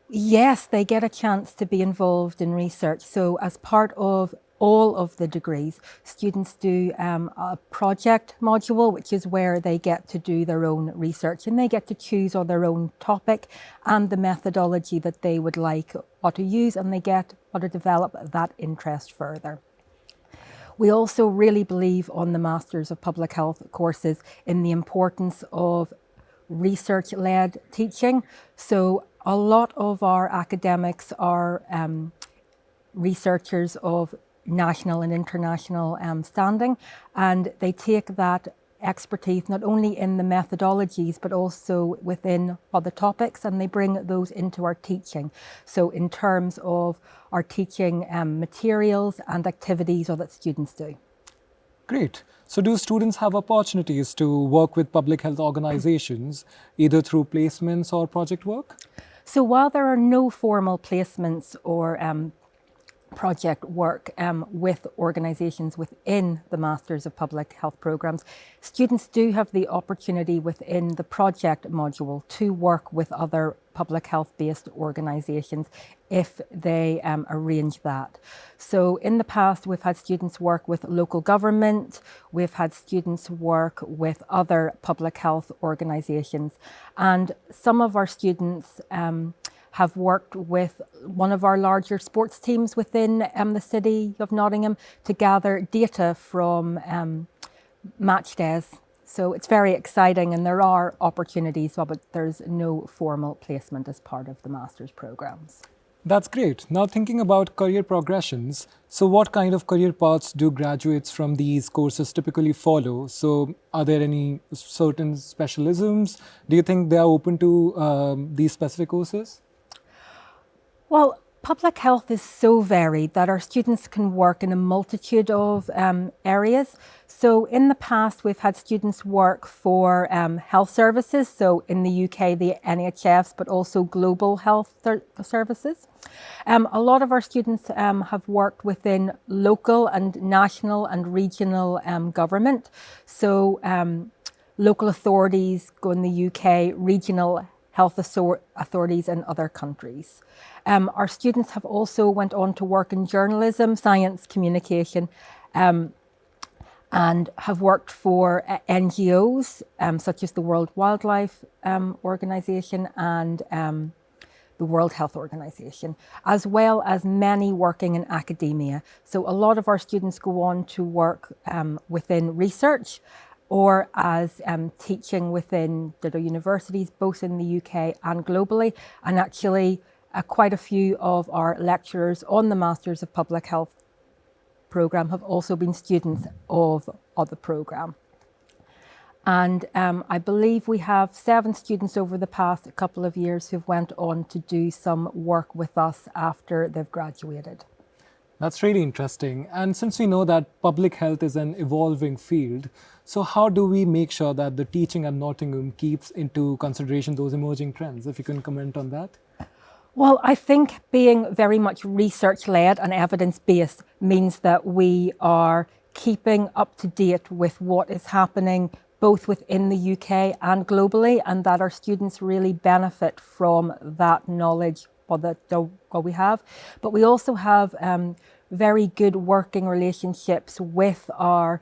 Yes, they get a chance to be involved in research. So as part of all of the degrees, students do a project module, which is where they get to do their own research and they get to choose on their own topic and the methodology that they would like or to use, and they get or to develop that interest further. We also really believe on the Masters of Public Health courses in the importance of research-led teaching. So a lot of our academics are researchers of national and international standing, and they take that expertise not only in the methodologies but also within other topics, and they bring those into our teaching. So in terms of our teaching materials and activities that students do. Great. So do students have opportunities to work with public health organizations, either through placements or project work? So while there are no formal placements or project work with organisations within the Masters of Public Health programmes, students do have the opportunity within the project module to work with other public health based organisations if they arrange that. So in the past we've had students work with local government, we've had students work with other public health organisations, and some of our students have worked with one of our larger sports teams within the City of Nottingham to gather data from match days. So it's very exciting, and there are opportunities, but there's no formal placement as part of the master's programs. That's great. Now thinking about career progressions, so what kind of career paths do graduates from these courses typically follow? So are there any certain specialisms? Do you think they are open to these specific courses? Well, public health is so varied that our students can work in a multitude of areas. So in the past, we've had students work for health services, so in the UK, the NHS, but also global health services. A lot of our students have worked within local and national and regional government. So local authorities go in the UK, regional health authorities in other countries. Our students have also went on to work in journalism, science, communication, and have worked for NGOs such as the World Wildlife Organization and the World Health Organization, as well as many working in academia. So a lot of our students go on to work within research or as teaching within the universities, both in the UK and globally. And actually, quite a few of our lecturers on the Masters of Public Health programme have also been students of the programme. And I believe we have 7 students over the past couple of years who've went on to do some work with us after they've graduated. That's really interesting. And since we know that public health is an evolving field, so how do we make sure that the teaching at Nottingham keeps into consideration those emerging trends? If you can comment on that. Well, I think being very much research-led and evidence-based means that we are keeping up to date with what is happening both within the UK and globally, and that our students really benefit from that knowledge what we have. But we also have very good working relationships with our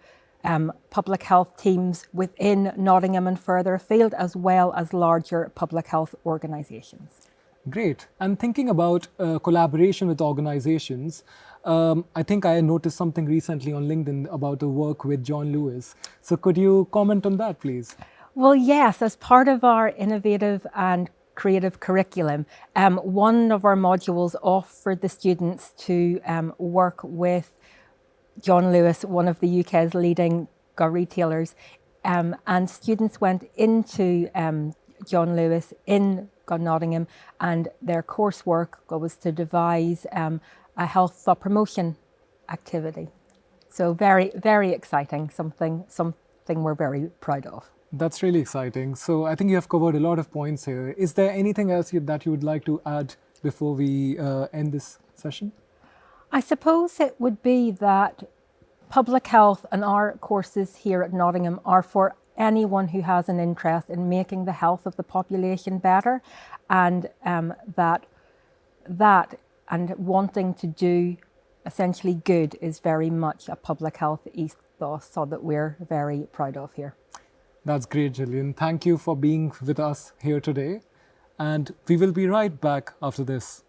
public health teams within Nottingham and further afield, as well as larger public health organisations. Great. And thinking about collaboration with organizations, I think I noticed something recently on LinkedIn about the work with John Lewis. So could you comment on that, please? Well, yes, as part of our innovative and creative curriculum, one of our modules offered the students to work with John Lewis, one of the UK's leading retailers, and students went into John Lewis in Nottingham, and their coursework was to devise a health promotion activity. So very, very exciting, something we're very proud of. That's really exciting. So I think you have covered a lot of points here. Is there anything else that you would like to add before we end this session? I suppose it would be that public health and our courses here at Nottingham are for anyone who has an interest in making the health of the population better, and that and wanting to do essentially good is very much a public health ethos, so that we're very proud of here. That's great, Gillian. Thank you for being with us here today. And we will be right back after this.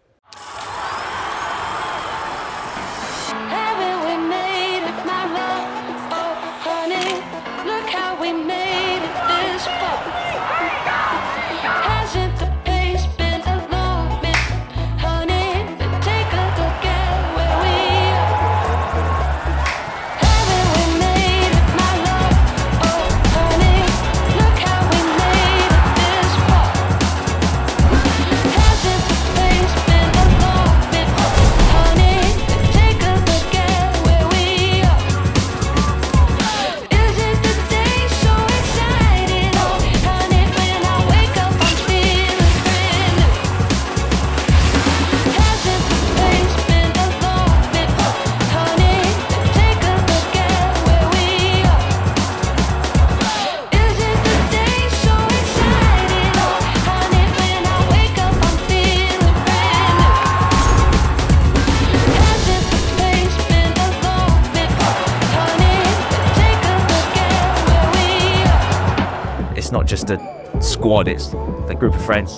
Not just a squad, it's a group of friends.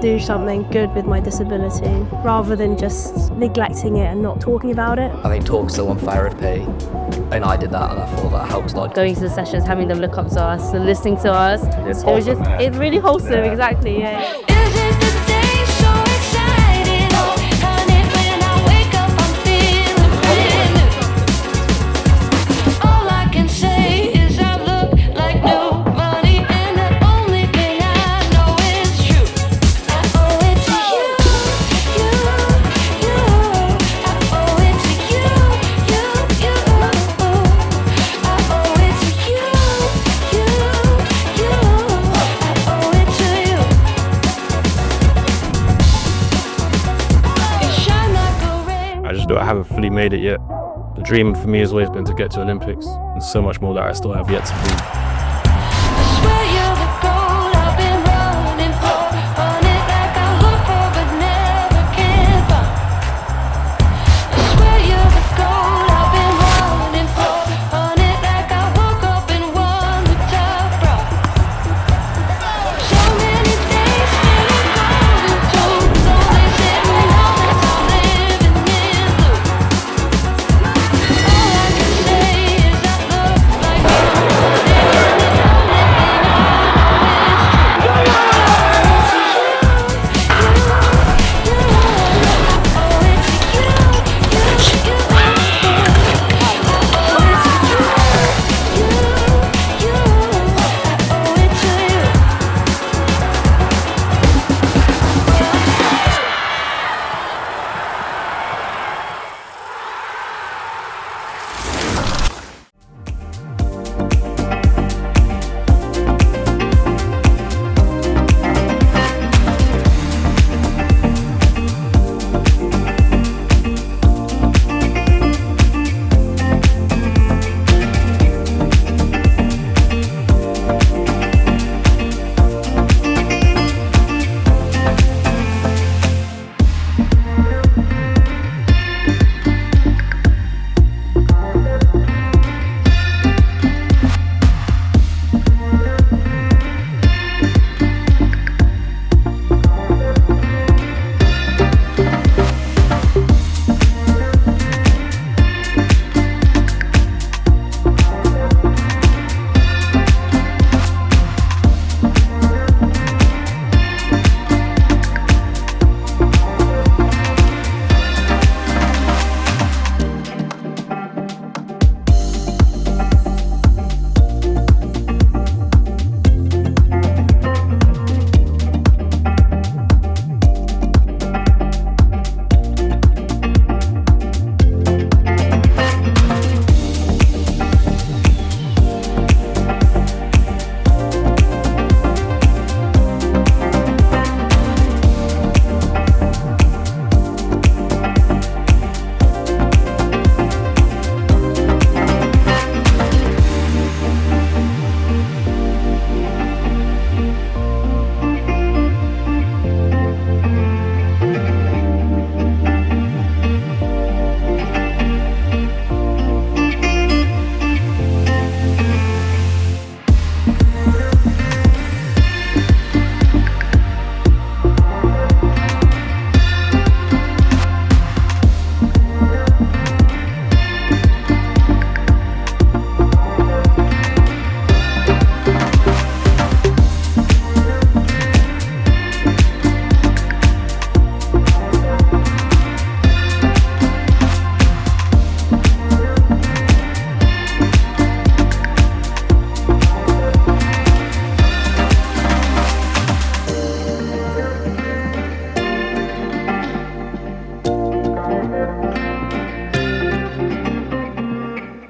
Do something good with my disability rather than just neglecting it and not talking about it. I think talk's the one therapy, and I did that and I thought that helps a lot. Going to the sessions, having them look up to us and listening to us, it's really wholesome, exactly, yeah. I haven't fully made it yet. The dream for me has always been to get to Olympics, and so much more that I still have yet to do.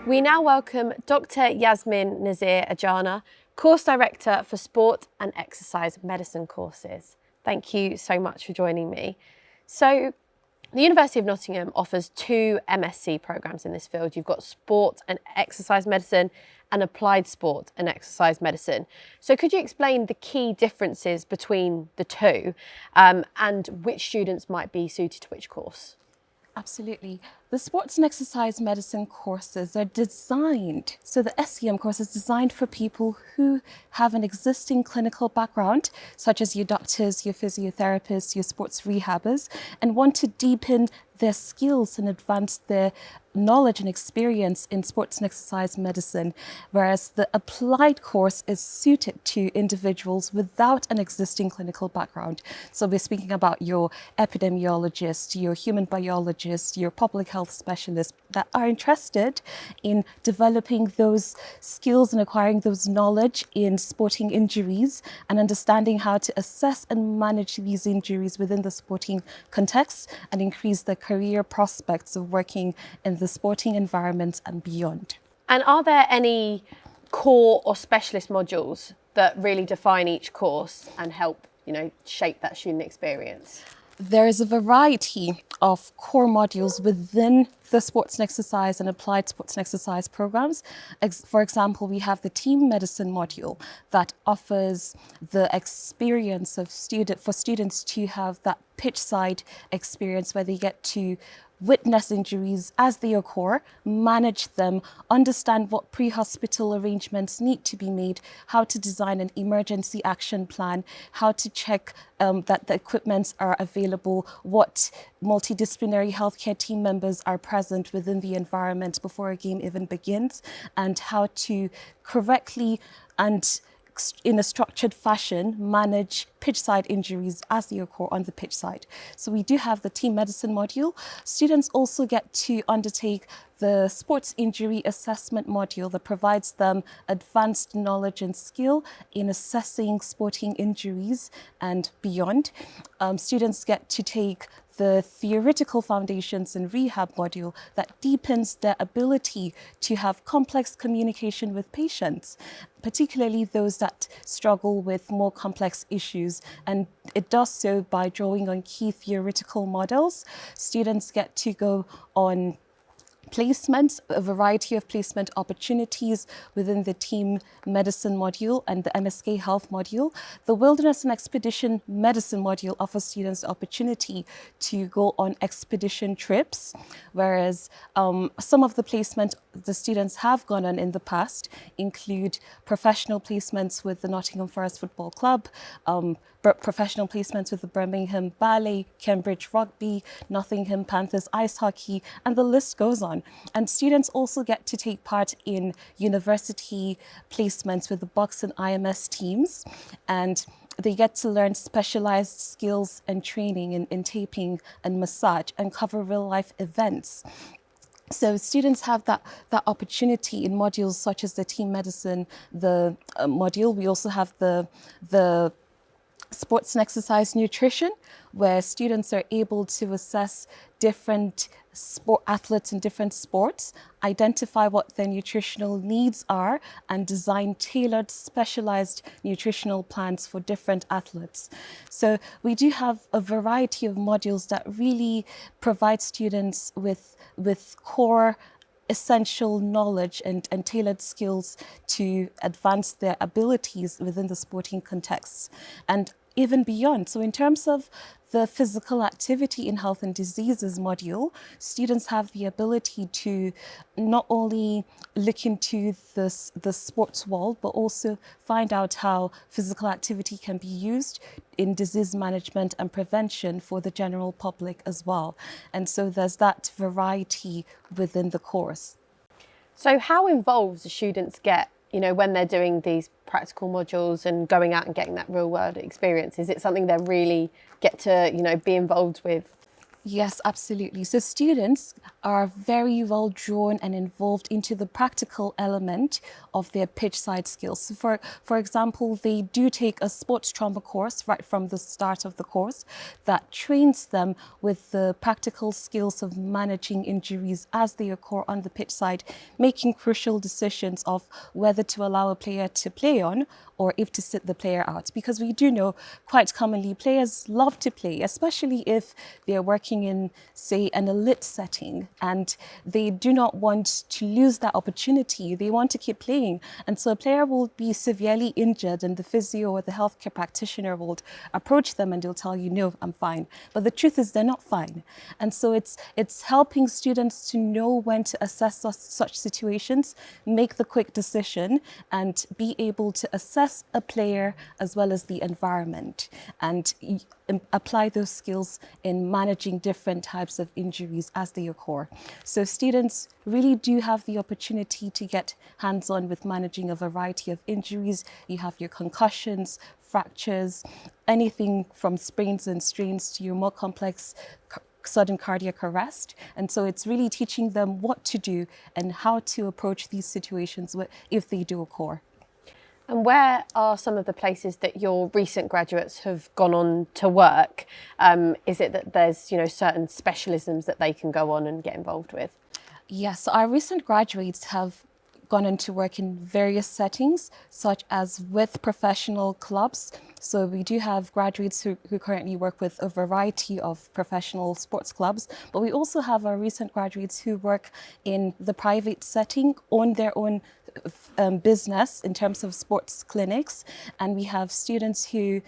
We now welcome Dr. Yasmin Nazir Ajana, Course Director for Sport and Exercise Medicine courses. Thank you so much for joining me. So, the University of Nottingham offers 2 MSc programmes in this field. You've got Sport and Exercise Medicine and Applied Sport and Exercise Medicine. So could you explain the key differences between the two and which students might be suited to which course? Absolutely. The sports and exercise medicine courses are designed, so the SEM course is designed for people who have an existing clinical background, such as your doctors, your physiotherapists, your sports rehabbers, and want to deepen their skills and advance their knowledge and experience in sports and exercise medicine, whereas the applied course is suited to individuals without an existing clinical background. So we're speaking about your epidemiologist, your human biologist, your public health specialists that are interested in developing those skills and acquiring those knowledge in sporting injuries and understanding how to assess and manage these injuries within the sporting context and increase their career prospects of working in the sporting environment and beyond. And are there any core or specialist modules that really define each course and help, shape that student experience? There is a variety of core modules within the sports and exercise and applied sports and exercise programs. For example, we have the team medicine module that offers the experience of for students to have that pitch side experience where they get to witness injuries as they occur, manage them, understand what pre-hospital arrangements need to be made, how to design an emergency action plan, how to check that the equipments are available, what multidisciplinary healthcare team members are present within the environment before a game even begins, and how to correctly and in a structured fashion manage pitch side injuries as they occur on the pitch side. So we do have the team medicine module. Students also get to undertake the sports injury assessment module that provides them advanced knowledge and skill in assessing sporting injuries and beyond. Students get to take the theoretical foundations and rehab module that deepens their ability to have complex communication with patients, particularly those that struggle with more complex issues. And it does so by drawing on key theoretical models. Students get to go on placements, a variety of placement opportunities within the team medicine module and the MSc health module. The wilderness and expedition medicine module offers students the opportunity to go on expedition trips, whereas some of the placement the students have gone on in the past include professional placements with the Nottingham Forest Football Club, professional placements with the Birmingham Ballet, Cambridge Rugby, Nottingham Panthers Ice Hockey, and the list goes on. And students also get to take part in university placements with the Box and IMS teams, and they get to learn specialized skills and training in taping and massage and cover real life events. So students have that opportunity in modules such as the team medicine, the module. We also have the sports and exercise nutrition, where students are able to assess different athletes in different sports, identify what their nutritional needs are, and design tailored, specialized nutritional plans for different athletes. So we do have a variety of modules that really provide students with core essential knowledge and tailored skills to advance their abilities within the sporting context and even beyond. So in terms of the physical activity in health and diseases module, students have the ability to not only look into the sports world, but also find out how physical activity can be used in disease management and prevention for the general public as well. And so there's that variety within the course. So how involved do students get, when they're doing these practical modules and going out and getting that real world experience? Is it something they really get to, be involved with? Yes, absolutely. So students are very well drawn and involved into the practical element of their pitch side skills. So for example, they do take a sports trauma course right from the start of the course that trains them with the practical skills of managing injuries as they occur on the pitch side, making crucial decisions of whether to allow a player to play on or if to sit the player out. Because we do know quite commonly players love to play, especially if they're working in, say, an elite setting, and they do not want to lose that opportunity. They want to keep playing. And so a player will be severely injured and the physio or the healthcare practitioner will approach them and they'll tell you, no, I'm fine. But the truth is they're not fine. And so it's helping students to know when to assess such situations, make the quick decision, and be able to assess a player as well as the environment, and apply those skills in managing different types of injuries as they occur. So students really do have the opportunity to get hands-on with managing a variety of injuries. You have your concussions, fractures, anything from sprains and strains to your more complex sudden cardiac arrest. And so it's really teaching them what to do and how to approach these situations if they do occur. And where are some of the places that your recent graduates have gone on to work? Is it that there's, certain specialisms that they can go on and get involved with? Yes, our recent graduates have gone on to work in various settings, such as with professional clubs. So we do have graduates who currently work with a variety of professional sports clubs, but we also have our recent graduates who work in the private setting, own their own business in terms of sports clinics, and we have students who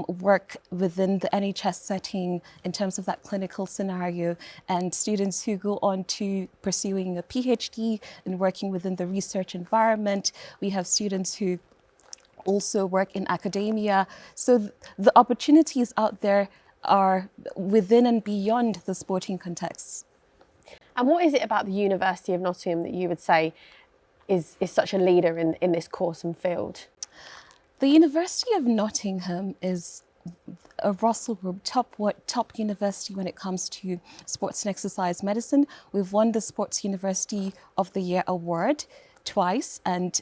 work within the NHS setting in terms of that clinical scenario, and students who go on to pursuing a PhD and working within the research environment. We have students who also work in academia. So the opportunities out there are within and beyond the sporting context. And what is it about the University of Nottingham that you would say is such a leader in this course and field? The University of Nottingham is a Russell Group top university when it comes to sports and exercise medicine. We've won the Sports University of the Year award twice, and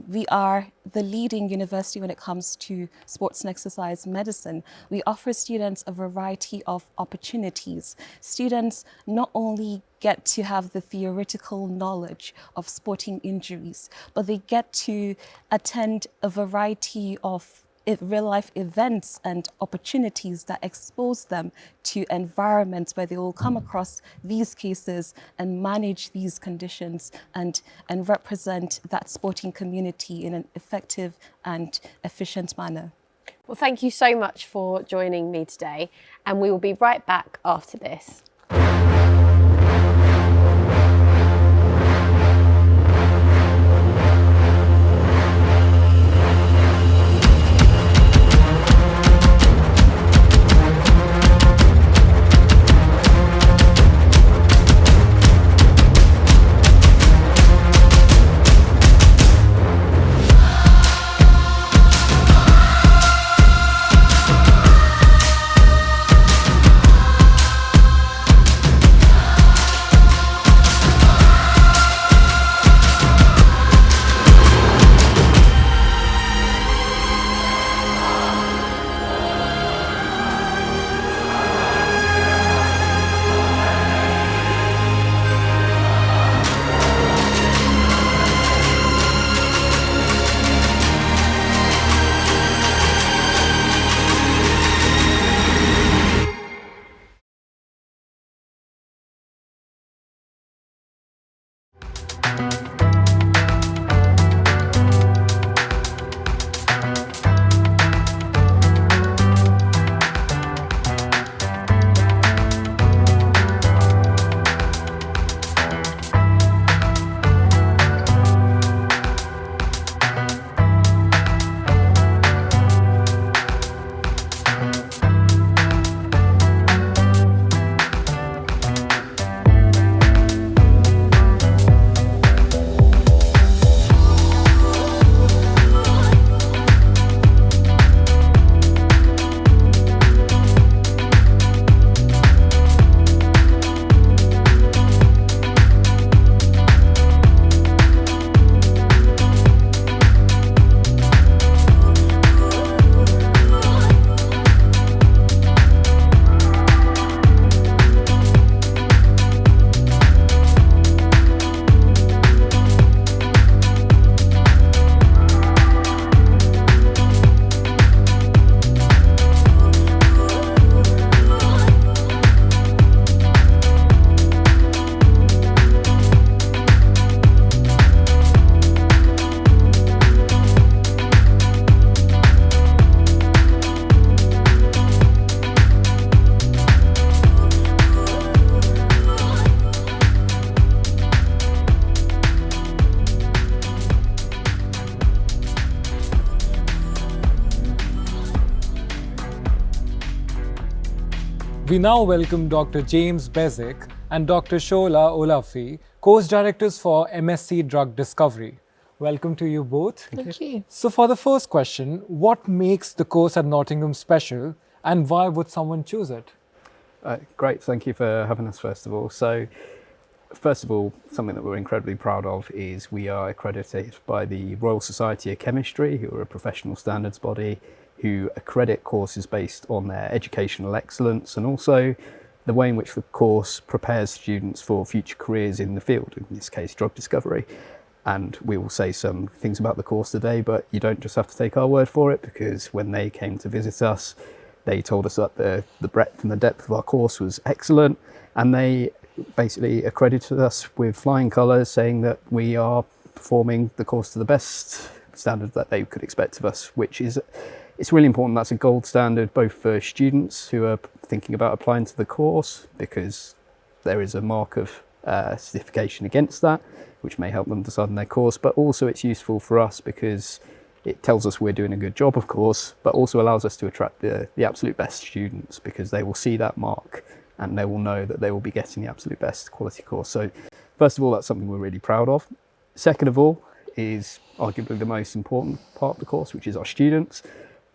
we are the leading university when it comes to sports and exercise medicine. We offer students a variety of opportunities. Students not only get to have the theoretical knowledge of sporting injuries, but they get to attend a variety of real-life events and opportunities that expose them to environments where they will come across these cases and manage these conditions and represent that sporting community in an effective and efficient manner. Well, thank you so much for joining me today, and we will be right back after this. We now welcome Dr. James Bezic and Dr. Shola Olafi, course directors for MSc Drug Discovery. Welcome to you both. Thank you. So for the first question, what makes the course at Nottingham special and why would someone choose it? Great, thank you for having us first of all. So first of all, something that we're incredibly proud of is we are accredited by the Royal Society of Chemistry, who are a professional standards body who accredit courses based on their educational excellence and also the way in which the course prepares students for future careers in the field, in this case drug discovery. And we will say some things about the course today, but you don't just have to take our word for it, because when they came to visit us, they told us that the breadth and the depth of our course was excellent, and they basically accredited us with flying colours, saying that we are performing the course to the best standard that they could expect of us, which is, it's really important. That's a gold standard both for students who are thinking about applying to the course, because there is a mark of certification against that, which may help them decide on their course, but also it's useful for us because it tells us we're doing a good job, of course, but also allows us to attract the absolute best students, because they will see that mark and they will know that they will be getting the absolute best quality course. So first of all, that's something we're really proud of. Second of all is arguably the most important part of the course, which is our students.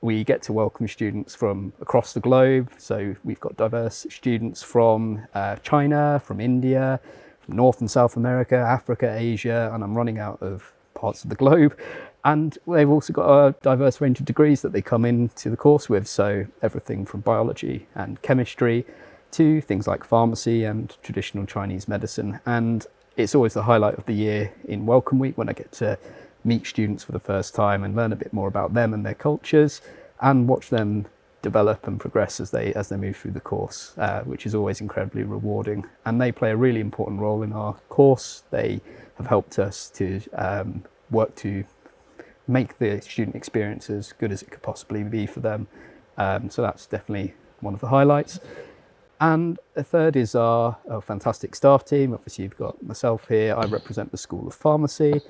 We get to welcome students from across the globe. So we've got diverse students from China, from India, from North and South America, Africa, Asia, and I'm running out of parts of the globe. And they've also got a diverse range of degrees that they come into the course with. So everything from biology and chemistry to things like pharmacy and traditional Chinese medicine. And it's always the highlight of the year in Welcome Week when I get to meet students for the first time and learn a bit more about them and their cultures and watch them develop and progress as they move through the course, which is always incredibly rewarding. And they play a really important role in our course. They have helped us to work to make the student experience as good as it could possibly be for them. So that's definitely one of the highlights. And a third is our fantastic staff team. Obviously you've got myself here, I represent the School of Pharmacy,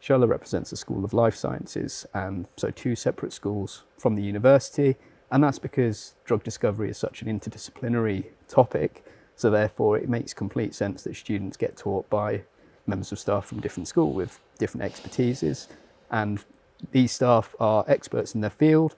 Shola represents the School of Life Sciences, and so two separate schools from the university. And that's because drug discovery is such an interdisciplinary topic, so therefore it makes complete sense that students get taught by members of staff from different schools with different expertises. And these staff are experts in their field.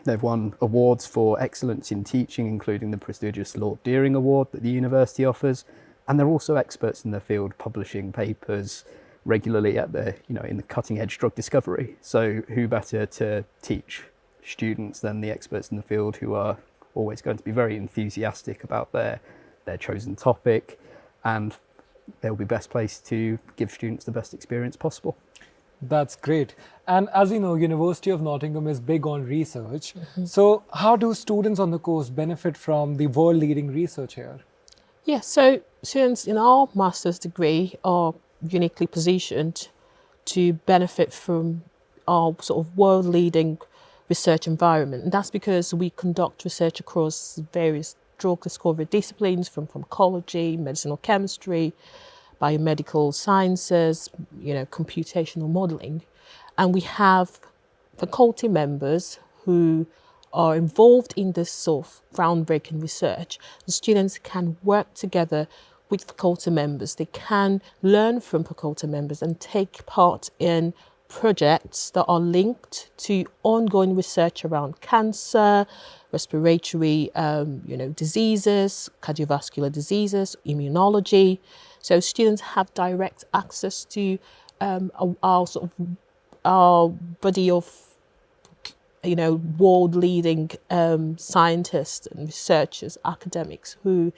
They've won awards for excellence in teaching, including the prestigious Lord Deering Award that the university offers. And they're also experts in their field, publishing papers regularly at in the cutting edge drug discovery. So who better to teach students than the experts in the field, who are always going to be very enthusiastic about their chosen topic, and they'll be best placed to give students the best experience possible. That's great. And as you know, University of Nottingham is big on research. So how do students on the course benefit from the world-leading research here? Yeah, so students in our master's degree are uniquely positioned to benefit from our sort of world-leading research environment. And that's because we conduct research across various drug discovery disciplines, from pharmacology, medicinal chemistry, biomedical sciences, computational modelling. And we have faculty members who are involved in this sort of groundbreaking research. The students can work together with faculty members. They can learn from faculty members and take part in projects that are linked to ongoing research around cancer, respiratory diseases, cardiovascular diseases, immunology. So students have direct access to our body of world-leading scientists and researchers, academics who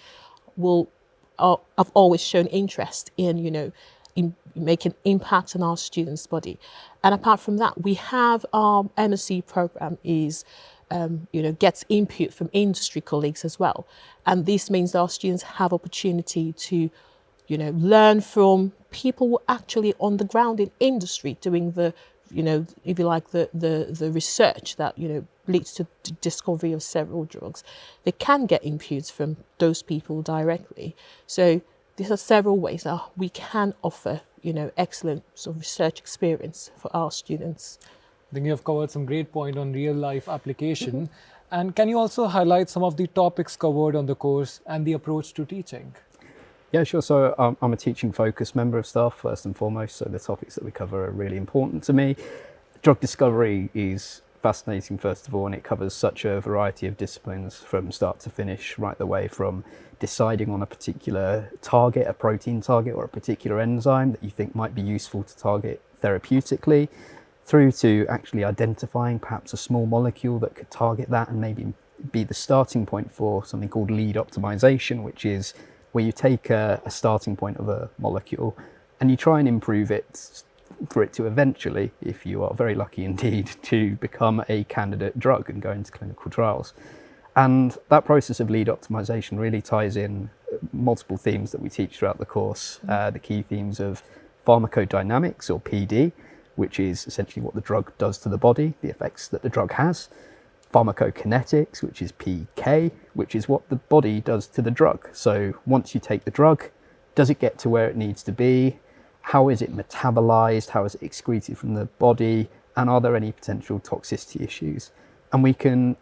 have always shown interest in making impact on our students' body. And apart from that, we have our MSc program gets input from industry colleagues as well. And this means that our students have opportunity to learn from people who are actually on the ground in industry doing the research that leads to discovery of several drugs. They can get inputs from those people directly. So there are several ways that we can offer excellent sort of research experience for our students. I think you have covered some great point on real life application. And can you also highlight some of the topics covered on the course and the approach to teaching? Yeah, sure. So I'm a teaching focused member of staff first and foremost, so the topics that we cover are really important to me. Drug discovery is fascinating, first of all, and it covers such a variety of disciplines from start to finish, right the way from deciding on a particular target, a protein target or a particular enzyme that you think might be useful to target therapeutically, through to actually identifying perhaps a small molecule that could target that and maybe be the starting point for something called lead optimization, which is where you take a starting point of a molecule and you try and improve it for it to eventually, if you are very lucky indeed, to become a candidate drug and go into clinical trials. And that process of lead optimization really ties in multiple themes that we teach throughout the course. The key themes of pharmacodynamics, or PD, which is essentially what the drug does to the body, the effects that the drug has. Pharmacokinetics, which is PK, which is what the body does to the drug. So once you take the drug, does it get to where it needs to be? How is it metabolized? How is it excreted from the body? And are there any potential toxicity issues? And we can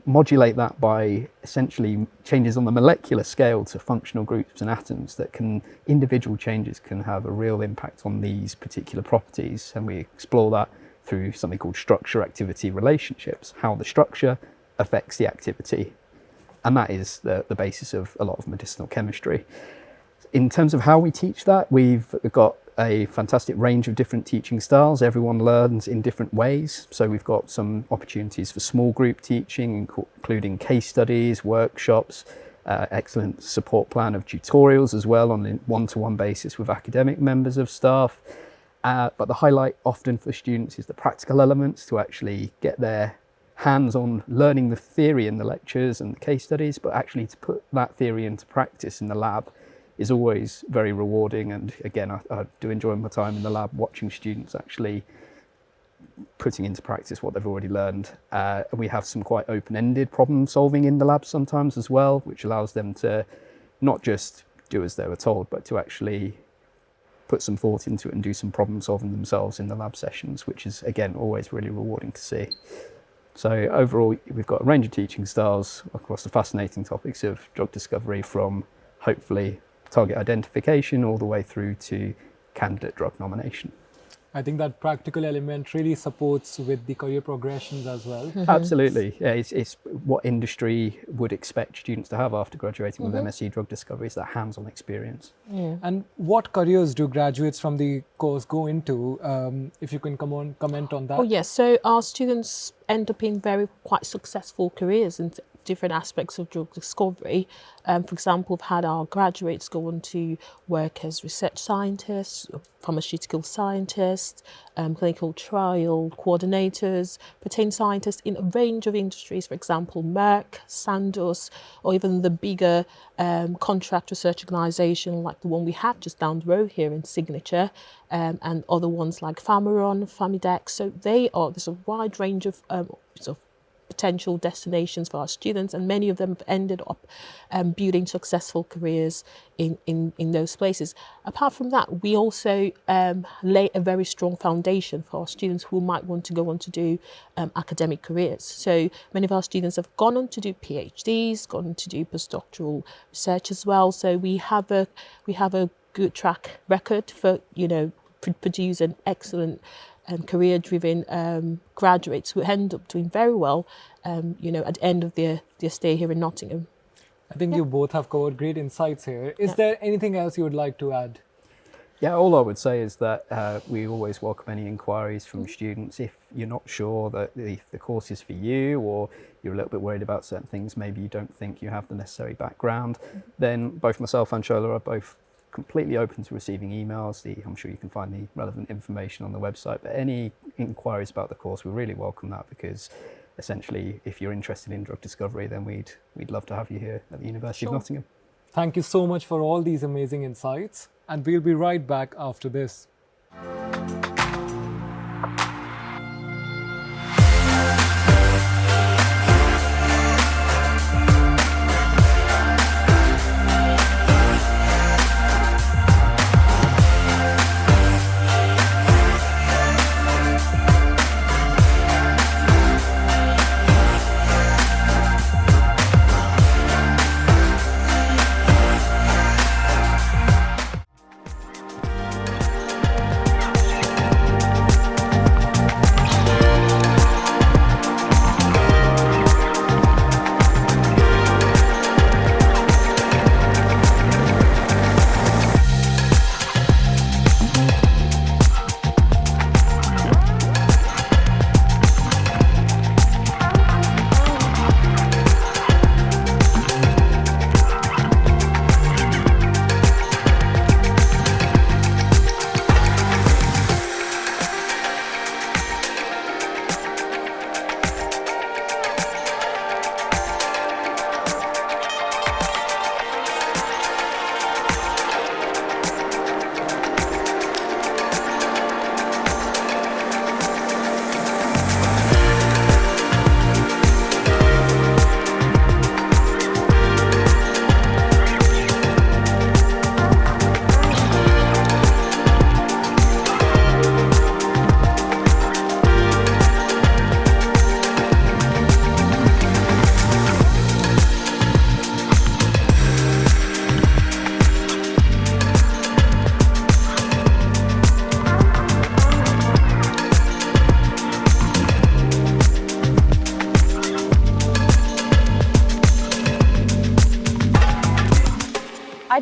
modulate that by essentially changes on the molecular scale to functional groups and atoms that can, individual changes can have a real impact on these particular properties. And we explore that through something called structure-activity relationships, how the structure affects the activity. And that is the basis of a lot of medicinal chemistry. In terms of how we teach that, we've got a fantastic range of different teaching styles. Everyone learns in different ways. So we've got some opportunities for small group teaching, including case studies, workshops, excellent support plan of tutorials as well on a one-to-one basis with academic members of staff. But the highlight often for students is the practical elements, to actually get their hands on learning the theory in the lectures and the case studies, but actually to put that theory into practice in the lab is always very rewarding. And again, I do enjoy my time in the lab watching students actually putting into practice what they've already learned. We have some quite open-ended problem solving in the lab sometimes as well, which allows them to not just do as they were told, but to actually put some thought into it and do some problem solving themselves in the lab sessions, which is again always really rewarding to see. So overall, we've got a range of teaching styles across the fascinating topics of drug discovery, from hopefully target identification all the way through to candidate drug nomination. I think that practical element really supports with the career progressions as well. Absolutely. Yeah, it's what industry would expect students to have after graduating with MSc Drug Discovery, is that hands-on experience. And what careers do graduates from the course go into? If you can comment on that. Oh yes, so our students end up in quite successful careers in different aspects of drug discovery. For example, we've had our graduates go on to work as research scientists, pharmaceutical scientists, clinical trial coordinators, protein scientists in a range of industries, for example, Merck, Sandoz, or even the bigger contract research organisation like the one we had just down the road here in Signature, and other ones like Pharmaron, Famidex. So there's a wide range of potential destinations for our students, and many of them have ended up building successful careers in those places. Apart from that, we also lay a very strong foundation for our students who might want to go on to do academic careers. So many of our students have gone on to do PhDs, gone on to do postdoctoral research as well. So we have a good track record for produce an excellent career-driven graduates who end up doing very well, at the end of their stay here in Nottingham. I think you both have covered great insights here. Is there anything else you would like to add? Yeah, all I would say is that we always welcome any inquiries from students. If you're not sure that the course is for you, or you're a little bit worried about certain things, maybe you don't think you have the necessary background, then both myself and Shola are both completely open to receiving emails. I'm sure you can find the relevant information on the website, but any inquiries about the course, we really welcome that, because essentially if you're interested in drug discovery, then we'd love to have you here at the University of Nottingham. Thank you so much for all these amazing insights, and we'll be right back after this.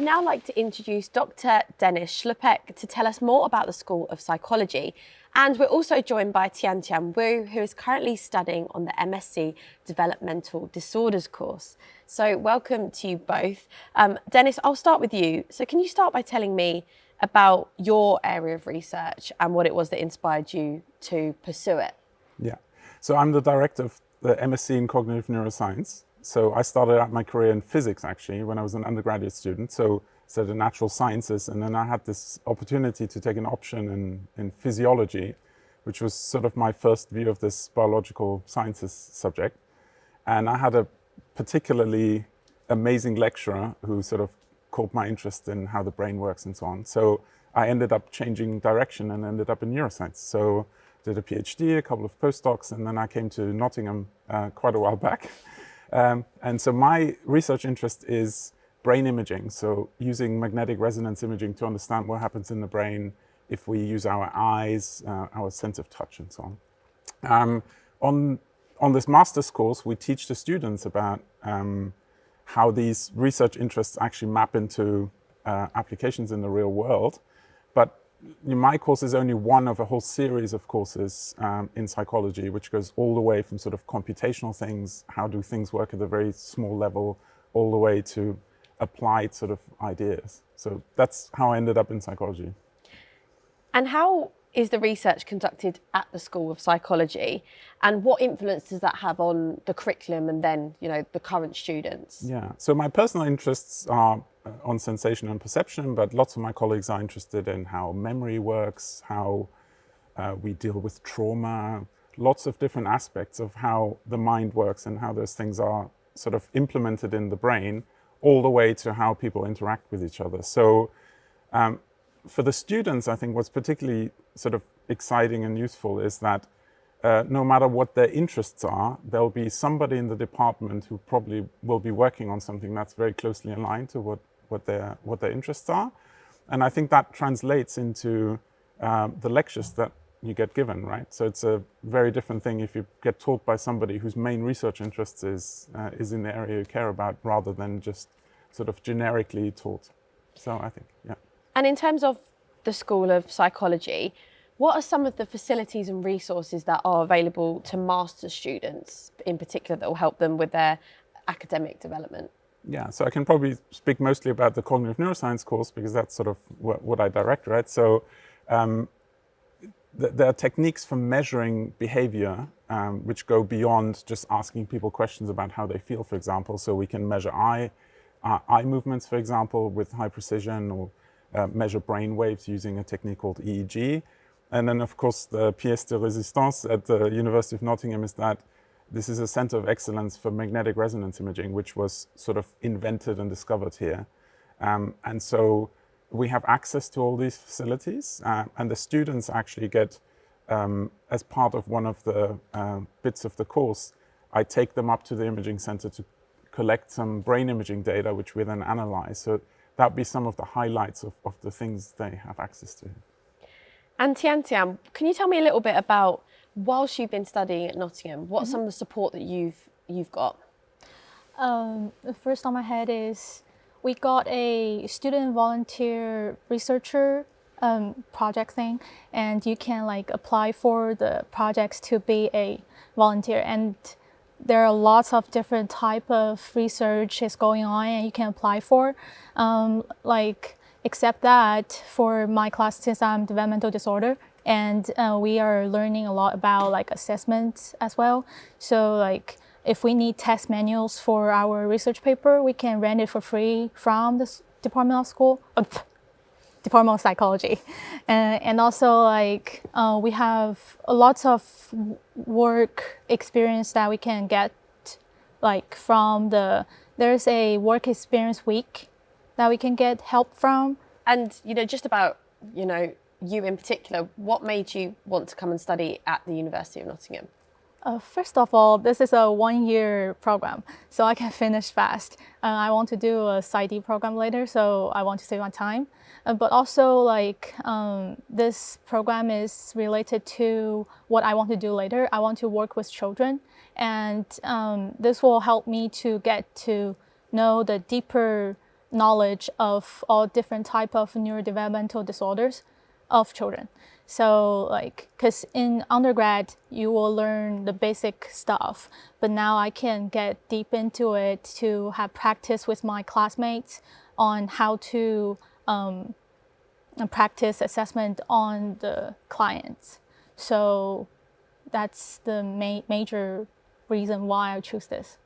now like to introduce Dr. Dennis Schlepek to tell us more about the School of Psychology. And we're also joined by Tian Wu, who is currently studying on the MSc Developmental Disorders course. So welcome to you both. Dennis, I'll start with you. So can you start by telling me about your area of research and what it was that inspired you to pursue it? Yeah, so I'm the director of the MSc in Cognitive Neuroscience. So I started out my career in physics, actually, when I was an undergraduate student, so the natural sciences, and then I had this opportunity to take an option in physiology, which was sort of my first view of this biological sciences subject. And I had a particularly amazing lecturer who sort of caught my interest in how the brain works and so on. So I ended up changing direction and ended up in neuroscience. So did a PhD, a couple of postdocs, and then I came to Nottingham quite a while back. And so my research interest is brain imaging, so using magnetic resonance imaging to understand what happens in the brain if we use our eyes, our sense of touch and so on. On this master's course, we teach the students about how these research interests actually map into applications in the real world. But my course is only one of a whole series of courses in psychology, which goes all the way from sort of computational things, how do things work at a very small level, all the way to applied sort of ideas. So that's how I ended up in psychology. And how is the research conducted at the School of Psychology, and what influence does that have on the curriculum and then, you know, the current students? Yeah, so my personal interests are on sensation and perception, but lots of my colleagues are interested in how memory works, how we deal with trauma, lots of different aspects of how the mind works and how those things are sort of implemented in the brain, all the way to how people interact with each other. So for the students, I think what's particularly sort of exciting and useful is that no matter what their interests are, there'll be somebody in the department who probably will be working on something that's very closely aligned to what their interests are. And I think that translates into the lectures that you get given, right? So it's a very different thing if you get taught by somebody whose main research interest is in the area you care about, rather than just sort of generically taught. So I think, yeah. And in terms of the School of Psychology, what are some of the facilities and resources that are available to master's students in particular that will help them with their academic development? Yeah, so I can probably speak mostly about the cognitive neuroscience course because that's sort of what I direct, right? So there are techniques for measuring behavior which go beyond just asking people questions about how they feel, for example. So we can measure eye movements, for example, with high precision, or measure brain waves using a technique called EEG. And then, of course, the pièce de résistance at the University of Nottingham is that this is a center of excellence for magnetic resonance imaging, which was sort of invented and discovered here. And so we have access to all these facilities, and the students actually get, as part of one of the bits of the course, I take them up to the imaging center to collect some brain imaging data, which we then analyze. So that would be some of the highlights of the things they have access to. And Tian, can you tell me a little bit about, whilst you've been studying at Nottingham, what's some of the support that you've got? The first on my head is we got a student volunteer researcher project thing, and you can like apply for the projects to be a volunteer, and there are lots of different type of research is going on and you can apply for. Except that for my class, since I'm developmental disorder, and we are learning a lot about like assessments as well. So like if we need test manuals for our research paper, we can rent it for free from the Department of Psychology. And also like we have lots of work experience that we can get like from there's a work experience week that we can get help from. And, you know, just about, you know, you in particular, what made you want to come and study at the University of Nottingham? First of all, this is a one-year program, so I can finish fast. I want to do a PsyD program later, so I want to save my time. But also, like, this program is related to what I want to do later. I want to work with children, and this will help me to get to know the deeper knowledge of all different type of neurodevelopmental disorders of children. So like, because in undergrad, you will learn the basic stuff, but now I can get deep into it to have practice with my classmates on how to practice assessment on the clients. So that's the major reason why I choose this.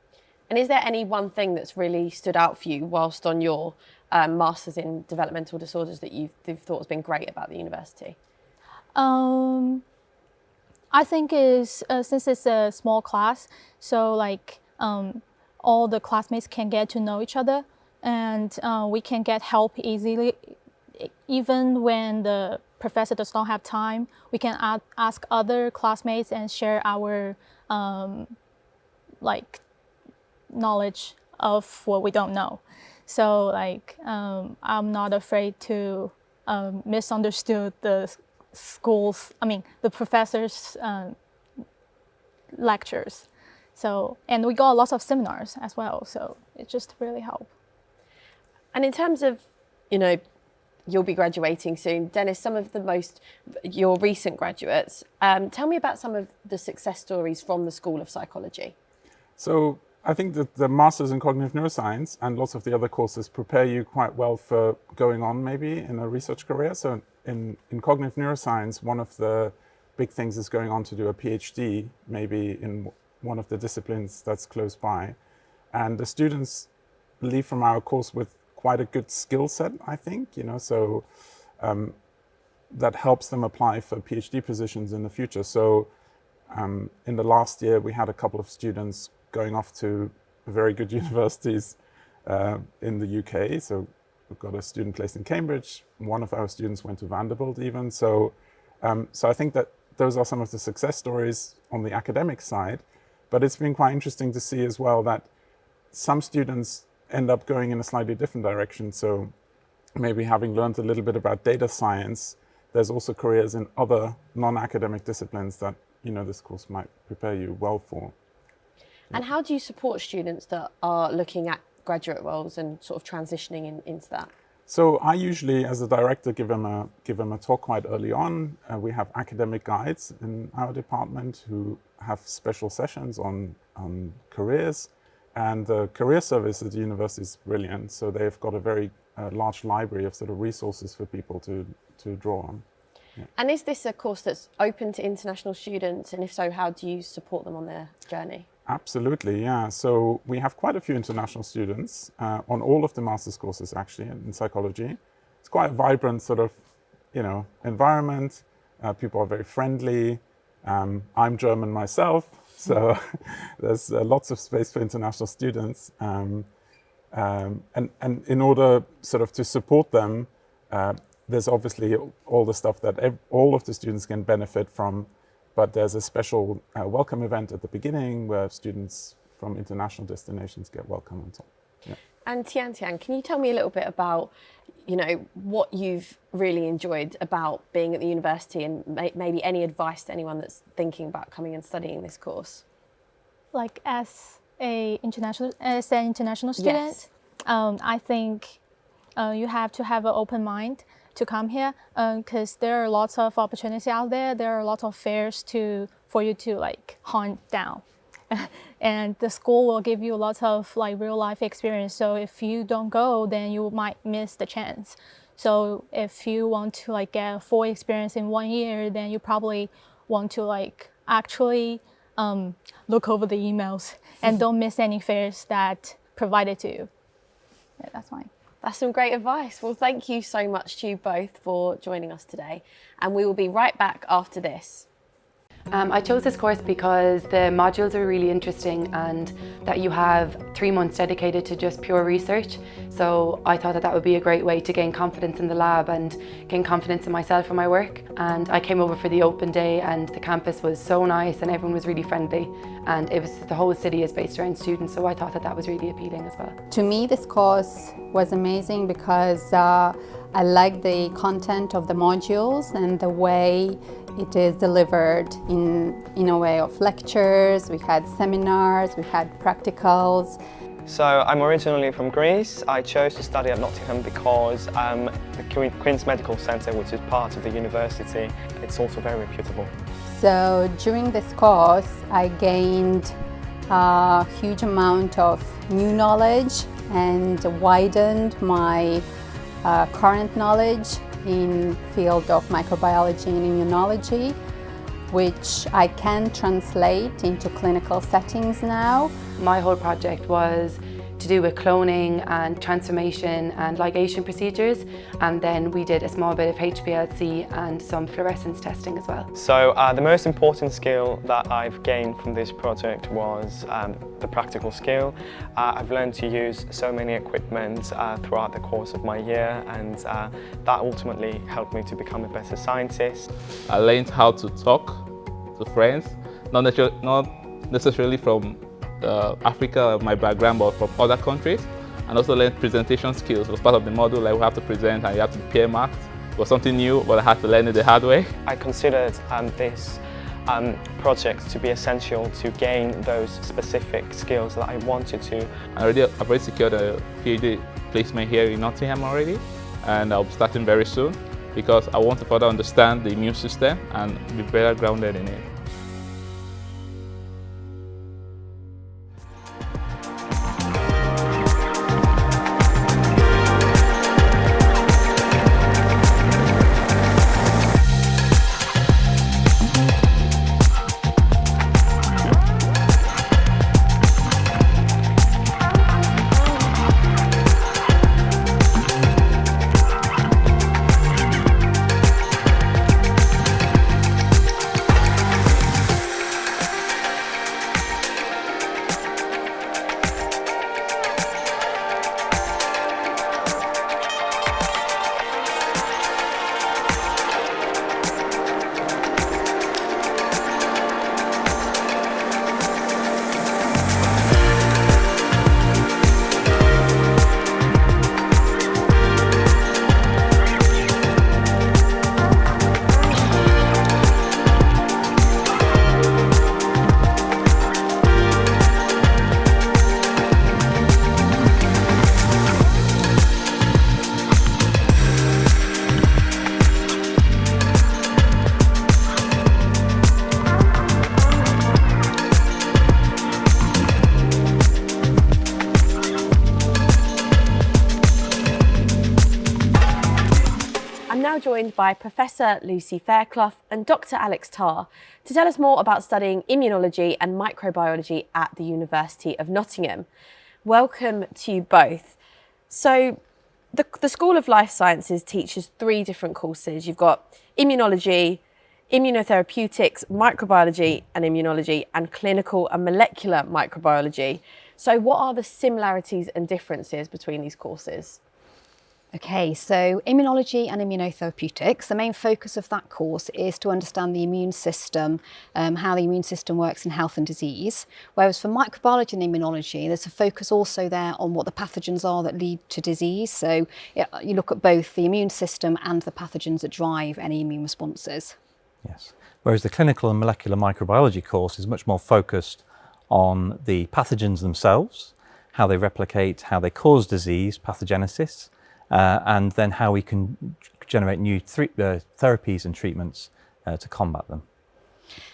And is there any one thing that's really stood out for you whilst on your Masters in Developmental Disorders that you've thought has been great about the university? I think is since it's a small class, so like all the classmates can get to know each other, and we can get help easily. Even when the professor does not have time, we can ask other classmates and share our like knowledge of what we don't know. So like I'm not afraid to misunderstood the the professors' lectures. So, and we got lots of seminars as well. So it just really helped. And in terms of, you know, you'll be graduating soon. Dennis, some of your recent graduates, tell me about some of the success stories from the School of Psychology. So I think that the Masters in Cognitive Neuroscience and lots of the other courses prepare you quite well for going on maybe in a research career. So in Cognitive Neuroscience, one of the big things is going on to do a PhD, maybe in one of the disciplines that's close by. And the students leave from our course with quite a good skill set, I think, you know, so that helps them apply for PhD positions in the future. So in the last year, we had a couple of students going off to very good universities in the UK. So we've got a student placed in Cambridge. One of our students went to Vanderbilt even. So I think that those are some of the success stories on the academic side. But it's been quite interesting to see as well that some students end up going in a slightly different direction. So maybe having learned a little bit about data science, there's also careers in other non-academic disciplines that, you know, this course might prepare you well for. And how do you support students that are looking at graduate roles and sort of transitioning into that? So I usually, as a director, give them a talk quite early on. We have academic guides in our department who have special sessions on careers. And the career service at the university is brilliant. So they've got a very large library of sort of resources for people to draw on. Yeah. And is this a course that's open to international students? And if so, how do you support them on their journey? Absolutely, yeah. So we have quite a few international students on all of the master's courses, actually, in psychology. It's quite a vibrant sort of, you know, environment. People are very friendly. I'm German myself, so there's lots of space for international students. And in order sort of to support them, there's obviously all the stuff that all of the students can benefit from. But there's a special welcome event at the beginning where students from international destinations get welcome on top. Yeah. And Tian, can you tell me a little bit about, you know, what you've really enjoyed about being at the university and maybe any advice to anyone that's thinking about coming and studying this course? Like as an international student, yes. I think you have to have an open mind to come here because there are lots of opportunities out there. There are lots of fairs for you to like hunt down. And the school will give you lots of like real life experience. So if you don't go, then you might miss the chance. So if you want to like get a full experience in 1 year, then you probably want to like actually look over the emails and don't miss any fairs that provided to you. Yeah, that's fine. That's some great advice. Well, thank you so much to you both for joining us today. And we will be right back after this. I chose this course because the modules are really interesting and that you have 3 months dedicated to just pure research. So I thought that that would be a great way to gain confidence in the lab and gain confidence in myself and my work. And I came over for the open day and the campus was so nice and everyone was really friendly. And the whole city is based around students, so I thought that that was really appealing as well. To me, this course was amazing because I like the content of the modules and the way it is delivered in a way of lectures. We had seminars, we had practicals. So I'm originally from Greece. I chose to study at Nottingham because the Queen's Medical Centre, which is part of the university, it's also very reputable. So during this course, I gained a huge amount of new knowledge and widened my current knowledge in the field of microbiology and immunology, which I can translate into clinical settings now. My whole project was to do with cloning and transformation and ligation procedures, and then we did a small bit of HPLC and some fluorescence testing as well. So the most important skill that I've gained from this project was the practical skill. I've learned to use so many equipment throughout the course of my year, and that ultimately helped me to become a better scientist. I learned how to talk to friends, not necessarily from Africa, my background, but from other countries, and also learned presentation skills. It was part of the module, like we have to present and you have to be peer marked. It was something new, but I had to learn it the hard way. I considered this project to be essential to gain those specific skills that I wanted to. I've already secured a PhD placement here in Nottingham already, and I'll be starting very soon because I want to further understand the immune system and be better grounded in it. Joined by Professor Lucy Fairclough and Dr. Alex Tarr to tell us more about studying immunology and microbiology at the University of Nottingham. Welcome to you both. So the School of Life Sciences teaches 3 different courses. You've got immunology, immunotherapeutics, microbiology and immunology, and clinical and molecular microbiology. So what are the similarities and differences between these courses? Okay, so immunology and immunotherapeutics, the main focus of that course is to understand the immune system, how the immune system works in health and disease. Whereas for microbiology and immunology, there's a focus also there on what the pathogens are that lead to disease. So you look at both the immune system and the pathogens that drive any immune responses. Yes, whereas the clinical and molecular microbiology course is much more focused on the pathogens themselves, how they replicate, how they cause disease, pathogenesis, and then how we can generate new therapies and treatments to combat them.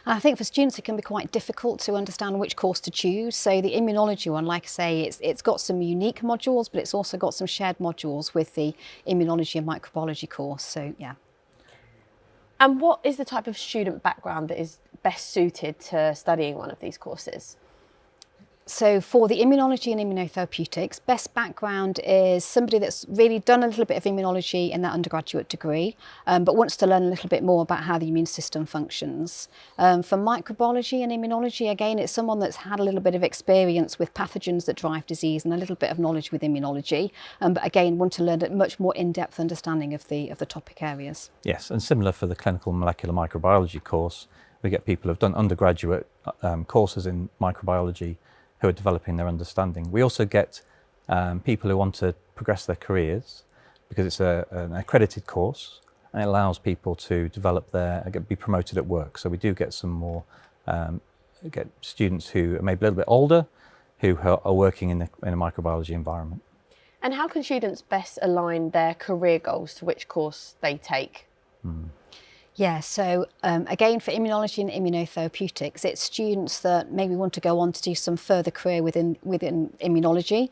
I think for students it can be quite difficult to understand which course to choose. So the immunology one, like I say, it's got some unique modules, but it's also got some shared modules with the immunology and microbiology course. So yeah. And what is the type of student background that is best suited to studying one of these courses? So for the immunology and immunotherapeutics, best background is somebody that's really done a little bit of immunology in their undergraduate degree, but wants to learn a little bit more about how the immune system functions. For microbiology and immunology, again, it's someone that's had a little bit of experience with pathogens that drive disease and a little bit of knowledge with immunology, but again, want to learn a much more in-depth understanding of the topic areas. Yes, and similar for the clinical molecular microbiology course, we get people who've done undergraduate courses in microbiology who are developing their understanding. We also get people who want to progress their careers because it's an accredited course and it allows people to develop be promoted at work. So we do get some more, get students who are maybe a little bit older, who are working in a microbiology environment. And how can students best align their career goals to which course they take? Yeah, so again, for immunology and immunotherapeutics, it's students that maybe want to go on to do some further career within immunology.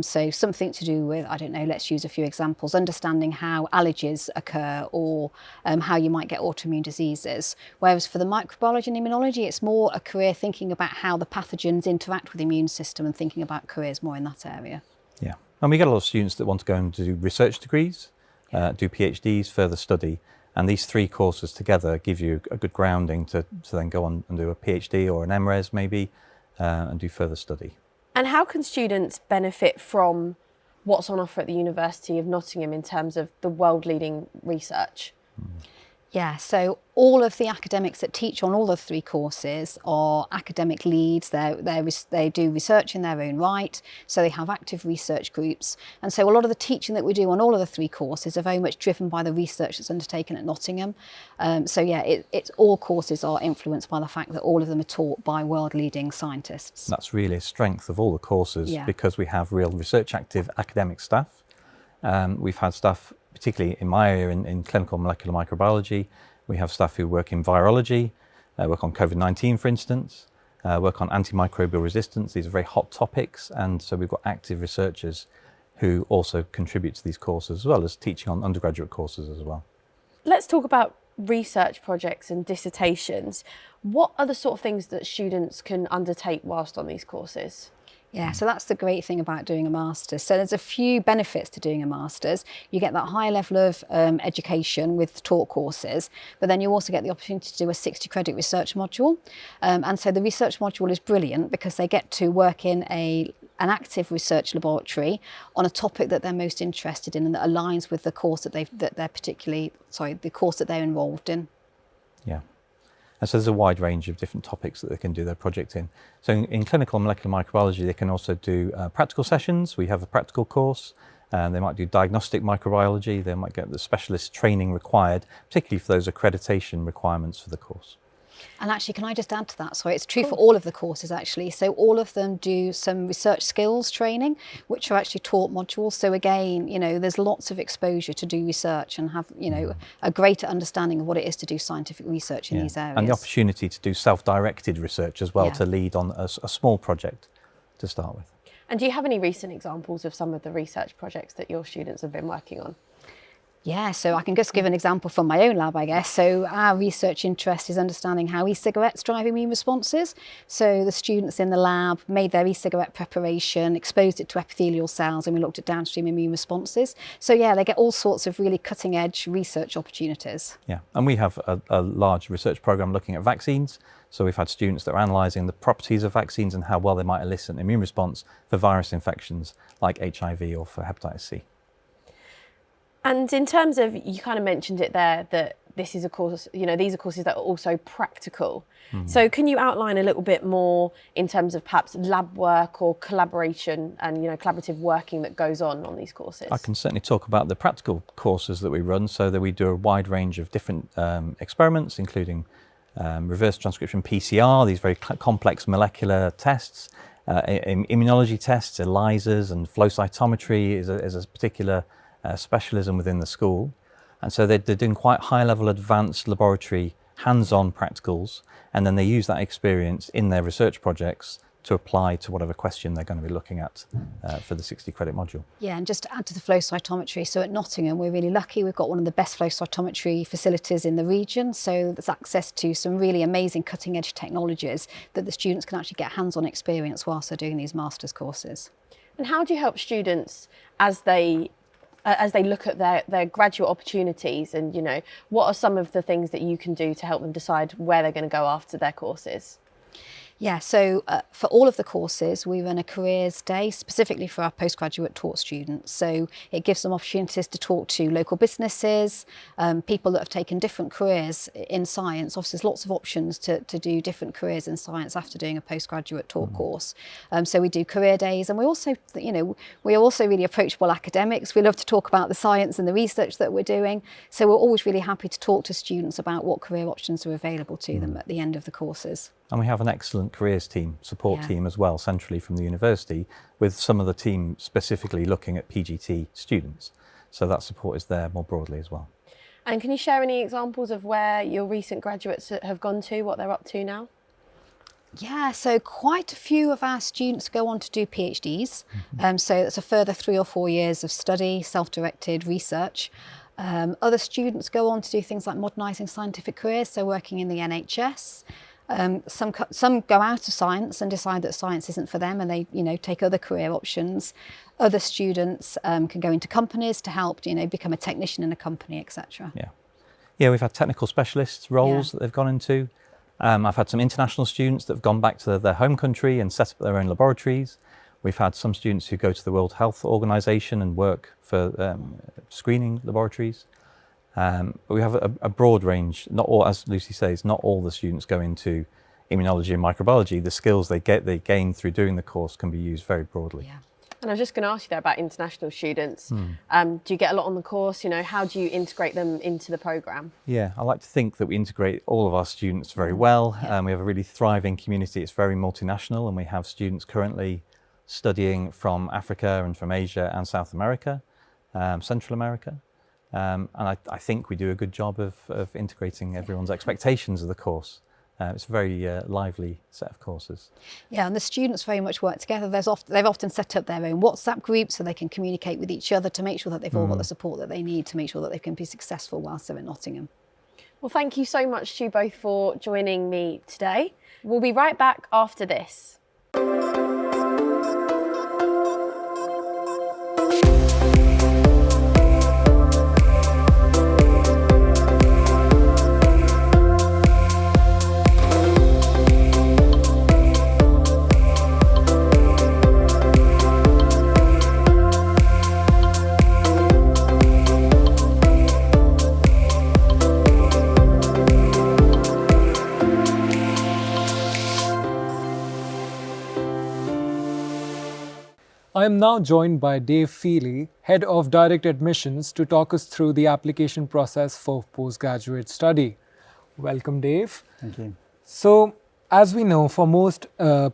So something to do with, I don't know, let's use a few examples, understanding how allergies occur or how you might get autoimmune diseases. Whereas for the microbiology and immunology, it's more a career thinking about how the pathogens interact with the immune system and thinking about careers more in that area. Yeah, and we get a lot of students that want to go and do research degrees, do PhDs, further study. And these 3 courses together give you a good grounding to then go on and do a PhD or an MRes maybe and do further study. And how can students benefit from what's on offer at the University of Nottingham in terms of the world-leading research? Yeah, so all of the academics that teach on all the 3 courses are academic leads. They do research in their own right, so they have active research groups. And so a lot of the teaching that we do on all of the 3 courses are very much driven by the research that's undertaken at Nottingham. So yeah, it's all courses are influenced by the fact that all of them are taught by world-leading scientists. That's really a strength of all the courses because we have real research active academic staff. We've had staff, particularly in my area in clinical molecular microbiology. We have staff who work in virology, work on COVID-19 for instance, work on antimicrobial resistance. These are very hot topics, and so we've got active researchers who also contribute to these courses as well as teaching on undergraduate courses as well. Let's talk about research projects and dissertations. What are the sort of things that students can undertake whilst on these courses? Yeah, so that's the great thing about doing a master's. So there's a few benefits to doing a master's. You get that high level of education with taught courses, but then you also get the opportunity to do a 60 credit research module. And so the research module is brilliant because they get to work in an active research laboratory on a topic that they're most interested in and that aligns with the course that the course that they're involved in. Yeah. And so there's a wide range of different topics that they can do their project in. So in clinical molecular microbiology, they can also do practical sessions. We have a practical course. They might do diagnostic microbiology. They might get the specialist training required, particularly for those accreditation requirements for the course. And actually, can I just add to that? Sorry, it's true for all of the courses actually. So all of them do some research skills training, which are actually taught modules. So again, there's lots of exposure to do research and have, a greater understanding of what it is to do scientific research in these areas. And the opportunity to do self-directed research as well, to lead on a small project to start with. And do you have any recent examples of some of the research projects that your students have been working on? Yeah, so I can just give an example from my own lab, I guess. So our research interest is understanding how e-cigarettes drive immune responses. So the students in the lab made their e-cigarette preparation, exposed it to epithelial cells, and we looked at downstream immune responses. So yeah, they get all sorts of really cutting edge research opportunities. Yeah, and we have a large research program looking at vaccines. So we've had students that are analysing the properties of vaccines and how well they might elicit an immune response for virus infections like HIV or for hepatitis C. And in terms of, you kind of mentioned it there, that this is a course, these are courses that are also practical. So can you outline a little bit more in terms of perhaps lab work or collaboration and, collaborative working that goes on these courses? I can certainly talk about the practical courses that we run, so that we do a wide range of different experiments, including reverse transcription PCR, these very complex molecular tests, immunology tests, ELISAs and flow cytometry is a particular specialism within the school. And so they're doing quite high level advanced laboratory hands-on practicals, and then they use that experience in their research projects to apply to whatever question they're going to be looking at for the 60 credit module. Yeah, and just to add to the flow cytometry, so at Nottingham we're really lucky, we've got one of the best flow cytometry facilities in the region, so there's access to some really amazing cutting edge technologies that the students can actually get hands-on experience whilst they're doing these master's courses. And how do you help students as they look at their graduate opportunities, and what are some of the things that you can do to help them decide where they're going to go after their courses? Yeah, so for all of the courses, we run a careers day specifically for our postgraduate taught students. So it gives them opportunities to talk to local businesses, people that have taken different careers in science. Obviously, there's lots of options to do different careers in science after doing a postgraduate taught course. So we do career days, and we also, we are also really approachable academics. We love to talk about the science and the research that we're doing. So we're always really happy to talk to students about what career options are available to them at the end of the courses. And we have an excellent excellent careers team, support team as well, centrally from the university, with some of the team specifically looking at PGT students. So that support is there more broadly as well. And can you share any examples of where your recent graduates have gone to, what they're up to now? Yeah, so quite a few of our students go on to do PhDs. So it's a further 3 or 4 years of study, self-directed research. Other students go on to do things like modernising scientific careers, so working in the NHS. Some go out of science and decide that science isn't for them, and they, take other career options. Other students can go into companies to help, become a technician in a company, etc. Yeah, we've had technical specialists roles that they've gone into. I've had some international students that have gone back to their home country and set up their own laboratories. We've had some students who go to the World Health Organization and work for screening laboratories. But we have a broad range. Not all, as Lucy says, not all the students go into immunology and microbiology. The skills they gain through doing the course can be used very broadly. Yeah. And I was just going to ask you there about international students. Do you get a lot on the course? How do you integrate them into the programme? Yeah, I like to think that we integrate all of our students very well. We have a really thriving community. It's very multinational, and we have students currently studying from Africa and from Asia and South America, Central America. And I think we do a good job of integrating everyone's expectations of the course. It's a very lively set of courses. Yeah, and the students very much work together. They've often set up their own WhatsApp groups so they can communicate with each other to make sure that they've all got the support that they need to make sure that they can be successful whilst they're in Nottingham. Well, thank you so much to you both for joining me today. We'll be right back after this. I am now joined by Dave Feely, Head of Direct Admissions, to talk us through the application process for postgraduate study. Welcome, Dave. Thank you. So, as we know, for most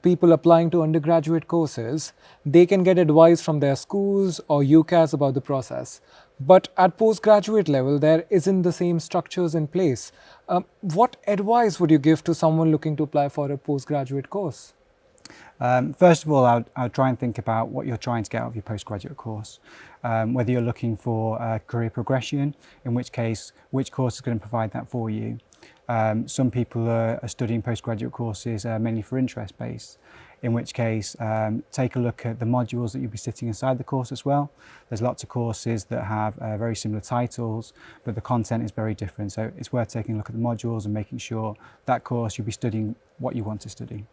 people applying to undergraduate courses, they can get advice from their schools or UCAS about the process. But at postgraduate level, there isn't the same structures in place. What advice would you give to someone looking to apply for a postgraduate course? First of all, I would try and think about what you're trying to get out of your postgraduate course. Whether you're looking for career progression, in which case, which course is going to provide that for you. Some people are studying postgraduate courses mainly for interest based, in which case take a look at the modules that you'll be sitting inside the course as well. There's lots of courses that have very similar titles, but the content is very different. So it's worth taking a look at the modules and making sure that course you'll be studying what you want to study.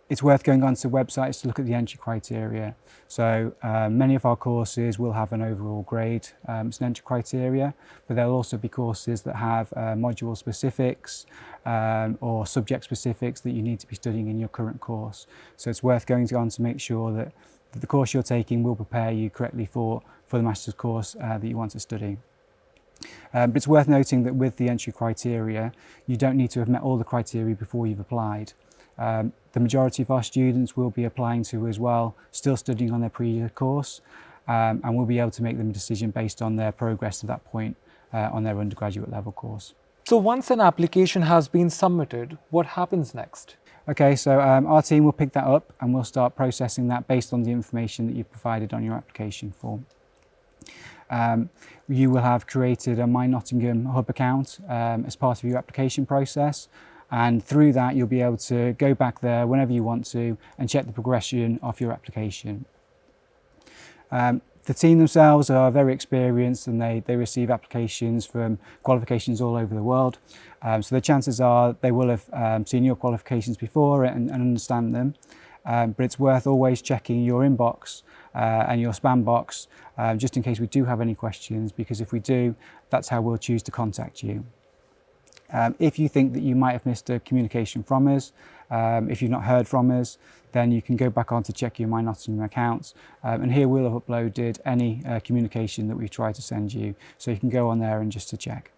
It's worth going onto websites to look at the entry criteria. So many of our courses will have an overall grade as an entry criteria, but there'll also be courses that have module specifics or subject specifics that you need to be studying in your current course. So it's worth going on to make sure that the course you're taking will prepare you correctly for the master's course that you want to study. But it's worth noting that with the entry criteria, you don't need to have met all the criteria before you've applied. The majority of our students will be applying to as well, still studying on their pre-year course, and we'll be able to make them a decision based on their progress to that point on their undergraduate level course. So once an application has been submitted, what happens next? Okay, so our team will pick that up and we'll start processing that based on the information that you've provided on your application form. You will have created a My Nottingham Hub account as part of your application process. And through that, you'll be able to go back there whenever you want to and check the progression of your application. The team themselves are very experienced and they receive applications from qualifications all over the world. So the chances are they will have seen your qualifications before and understand them. But it's worth always checking your inbox and your spam box just in case we do have any questions, because if we do, that's how we'll choose to contact you. If you think that you might have missed a communication from us, if you've not heard from us, then you can go back on to check your My Nottingham accounts. And here we'll have uploaded any communication that we've tried to send you. So you can go on there and just to check.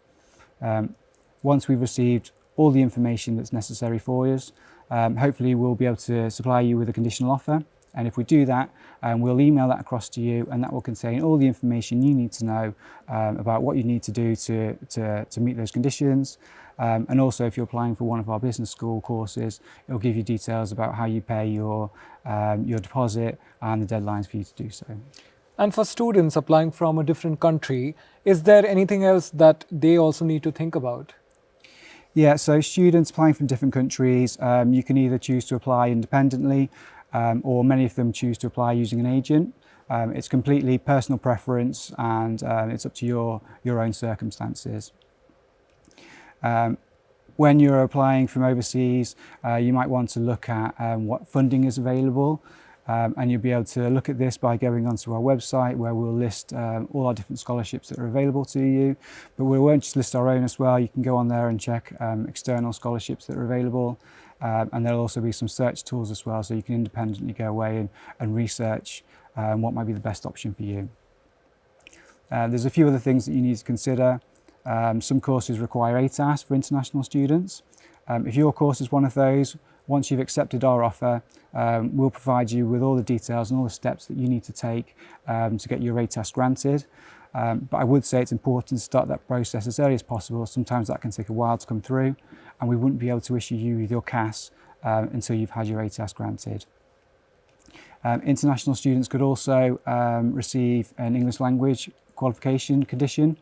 Once we've received all the information that's necessary for us. Hopefully we'll be able to supply you with a conditional offer, and if we do that, we'll email that across to you, and that will contain all the information you need to know about what you need to do to meet those conditions. And also, if you're applying for one of our business school courses, it'll give you details about how you pay your deposit and the deadlines for you to do so. And for students applying from a different country, is there anything else that they also need to think about? Yeah, so students applying from different countries, you can either choose to apply independently, or many of them choose to apply using an agent. It's completely personal preference, and it's up to your own circumstances. When you're applying from overseas, you might want to look at what funding is available, and you'll be able to look at this by going onto our website, where we'll list all our different scholarships that are available to you. But we won't just list our own as well. You can go on there and check external scholarships that are available, and there'll also be some search tools as well, so you can independently go away and research what might be the best option for you. There's a few other things that you need to consider. Some courses require ATAS for international students. If your course is one of those, once you've accepted our offer, we'll provide you with all the details and all the steps that you need to take to get your ATAS granted. But I would say it's important to start that process as early as possible. Sometimes that can take a while to come through, and we wouldn't be able to issue you with your CAS until you've had your ATAS granted. International students could also receive an English language qualification condition,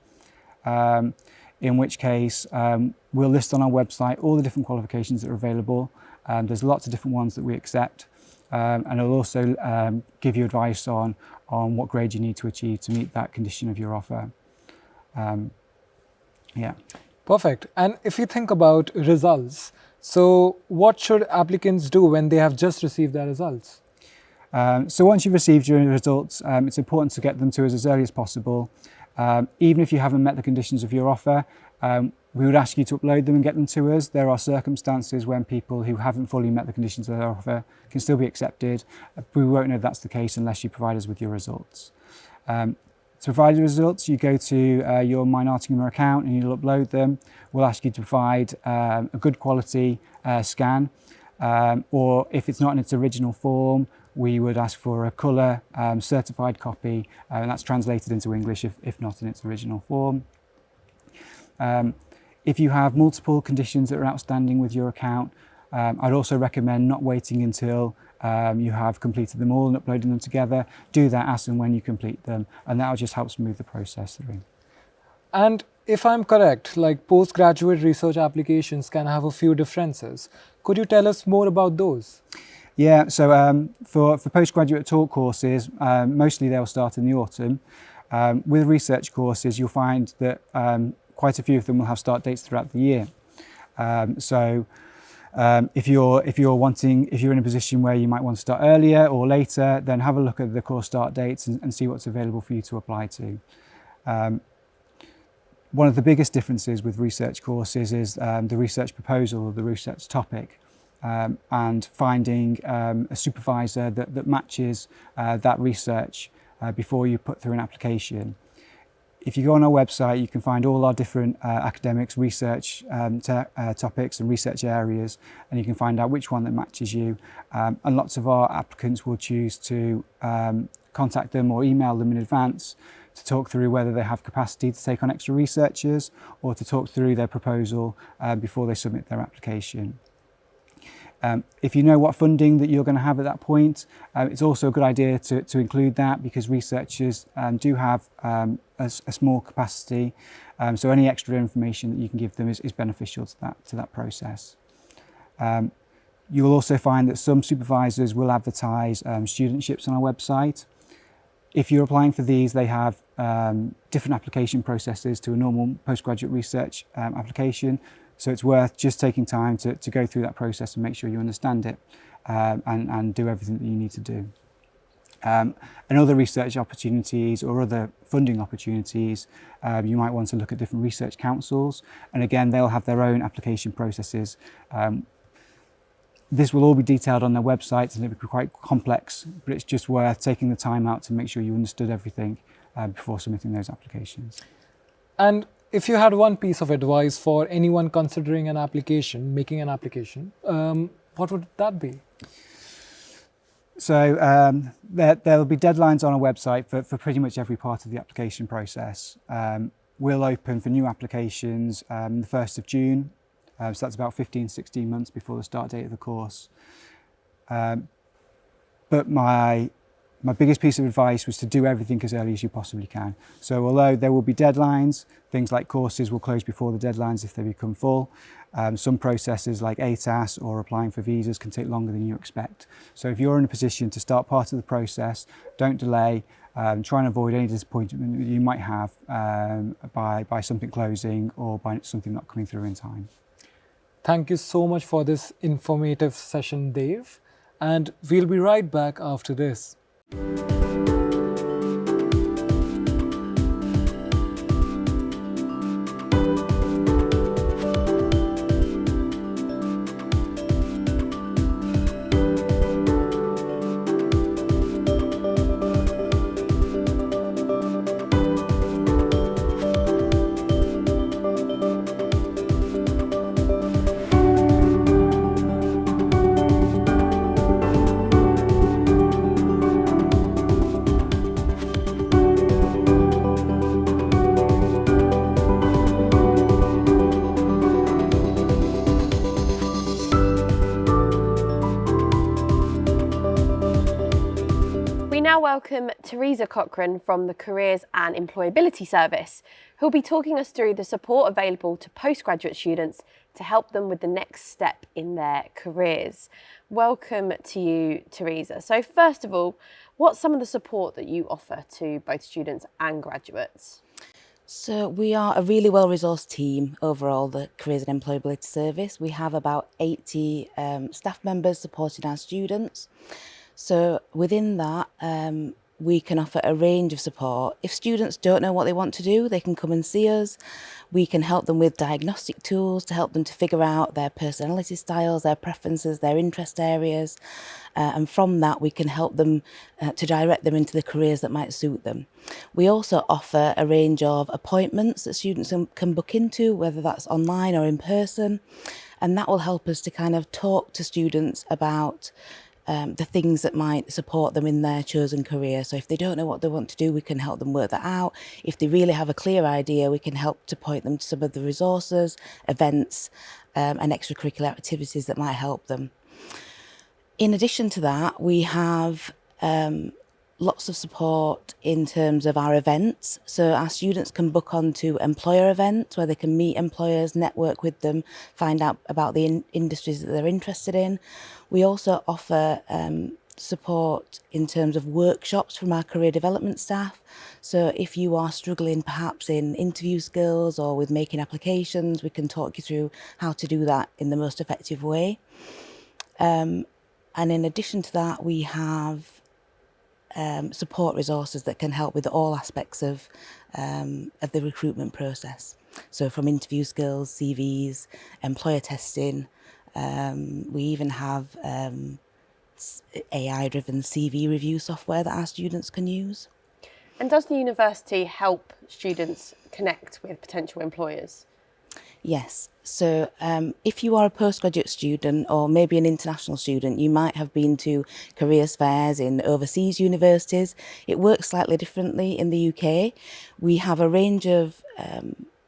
in which case we'll list on our website all the different qualifications that are available. There's lots of different ones that we accept, and it'll also give you advice on what grade you need to achieve to meet that condition of your offer. Yeah. Perfect. And if you think about results, so what should applicants do when they have just received their results? So once you've received your results, it's important to get them to us as early as possible. Even if you haven't met the conditions of your offer, we would ask you to upload them and get them to us. There are circumstances when people who haven't fully met the conditions of their offer can still be accepted, but we won't know that's the case unless you provide us with your results. To provide the results, you go to your My Nottingham account and you'll upload them. We'll ask you to provide a good quality scan, or if it's not in its original form, we would ask for a colour certified copy, and that's translated into English if not in its original form. If you have multiple conditions that are outstanding with your account, I'd also recommend not waiting until you have completed them all and uploading them together. Do that as and when you complete them, and that will just help smooth the process through. And if I'm correct, like postgraduate research applications can have a few differences. Could you tell us more about those? Yeah, so for postgraduate talk courses, mostly they'll start in the autumn. With research courses, you'll find that quite a few of them will have start dates throughout the year. If you're in a position where you might want to start earlier or later, then have a look at the course start dates and see what's available for you to apply to. One of the biggest differences with research courses is the research proposal or the research topic, and finding a supervisor that matches that research before you put through an application. If you go on our website, you can find all our different academics, research topics and research areas, and you can find out which one that matches you. And lots of our applicants will choose to contact them or email them in advance to talk through whether they have capacity to take on extra researchers or to talk through their proposal before they submit their application. If you know what funding that you're going to have at that point, it's also a good idea to include that, because researchers do have a small capacity, so any extra information that you can give them is beneficial to that process. You will also find that some supervisors will advertise studentships on our website. If you're applying for these, they have different application processes to a normal postgraduate research application. So it's worth just taking time to go through that process and make sure you understand it and do everything that you need to do. And other research opportunities or other funding opportunities, you might want to look at different research councils, and again they'll have their own application processes. This will all be detailed on their websites and it will be quite complex, but it's just worth taking the time out to make sure you understood everything before submitting those applications. And if you had one piece of advice for anyone considering an application, making an application, what would that be? So there will be deadlines on our website for pretty much every part of the application process. We'll open for new applications the 1st of June, so that's about 15-16 months before the start date of the course. But my biggest piece of advice was to do everything as early as you possibly can. So although there will be deadlines, things like courses will close before the deadlines if they become full. Some processes like ATAS or applying for visas can take longer than you expect. So if you're in a position to start part of the process, don't delay. Try and avoid any disappointment that you might have by something closing or by something not coming through in time. Thank you so much for this informative session, Dave. And we'll be right back after this. Now welcome Teresa Cochrane from the Careers and Employability Service, who'll be talking us through the support available to postgraduate students to help them with the next step in their careers. Welcome to you, Teresa. So first of all, what's some of the support that you offer to both students and graduates? So we are a really well-resourced team overall, the Careers and Employability Service. We have about 80 staff members supporting our students. So within that, we can offer a range of support. If students don't know what they want to do, they can come and see us. We can help them with diagnostic tools to help them to figure out their personality styles, their preferences, their interest areas. And from that, we can help them to direct them into the careers that might suit them. We also offer a range of appointments that students can book into, whether that's online or in person. And that will help us to kind of talk to students about the things that might support them in their chosen career. So if they don't know what they want to do, we can help them work that out. If they really have a clear idea, we can help to point them to some of the resources, events and extracurricular activities that might help them. In addition to that, we have lots of support in terms of our events. So our students can book onto employer events where they can meet employers, network with them, find out about the industries that they're interested in. We also offer support in terms of workshops from our career development staff. So if you are struggling perhaps in interview skills or with making applications, we can talk you through how to do that in the most effective way. And in addition to that, we have support resources that can help with all aspects of the recruitment process. So from interview skills, CVs, employer testing, we even have AI-driven CV review software that our students can use. And does the university help students connect with potential employers? Yes. So if you are a postgraduate student or maybe an international student, you might have been to careers fairs in overseas universities. It works slightly differently in the UK. We have a range of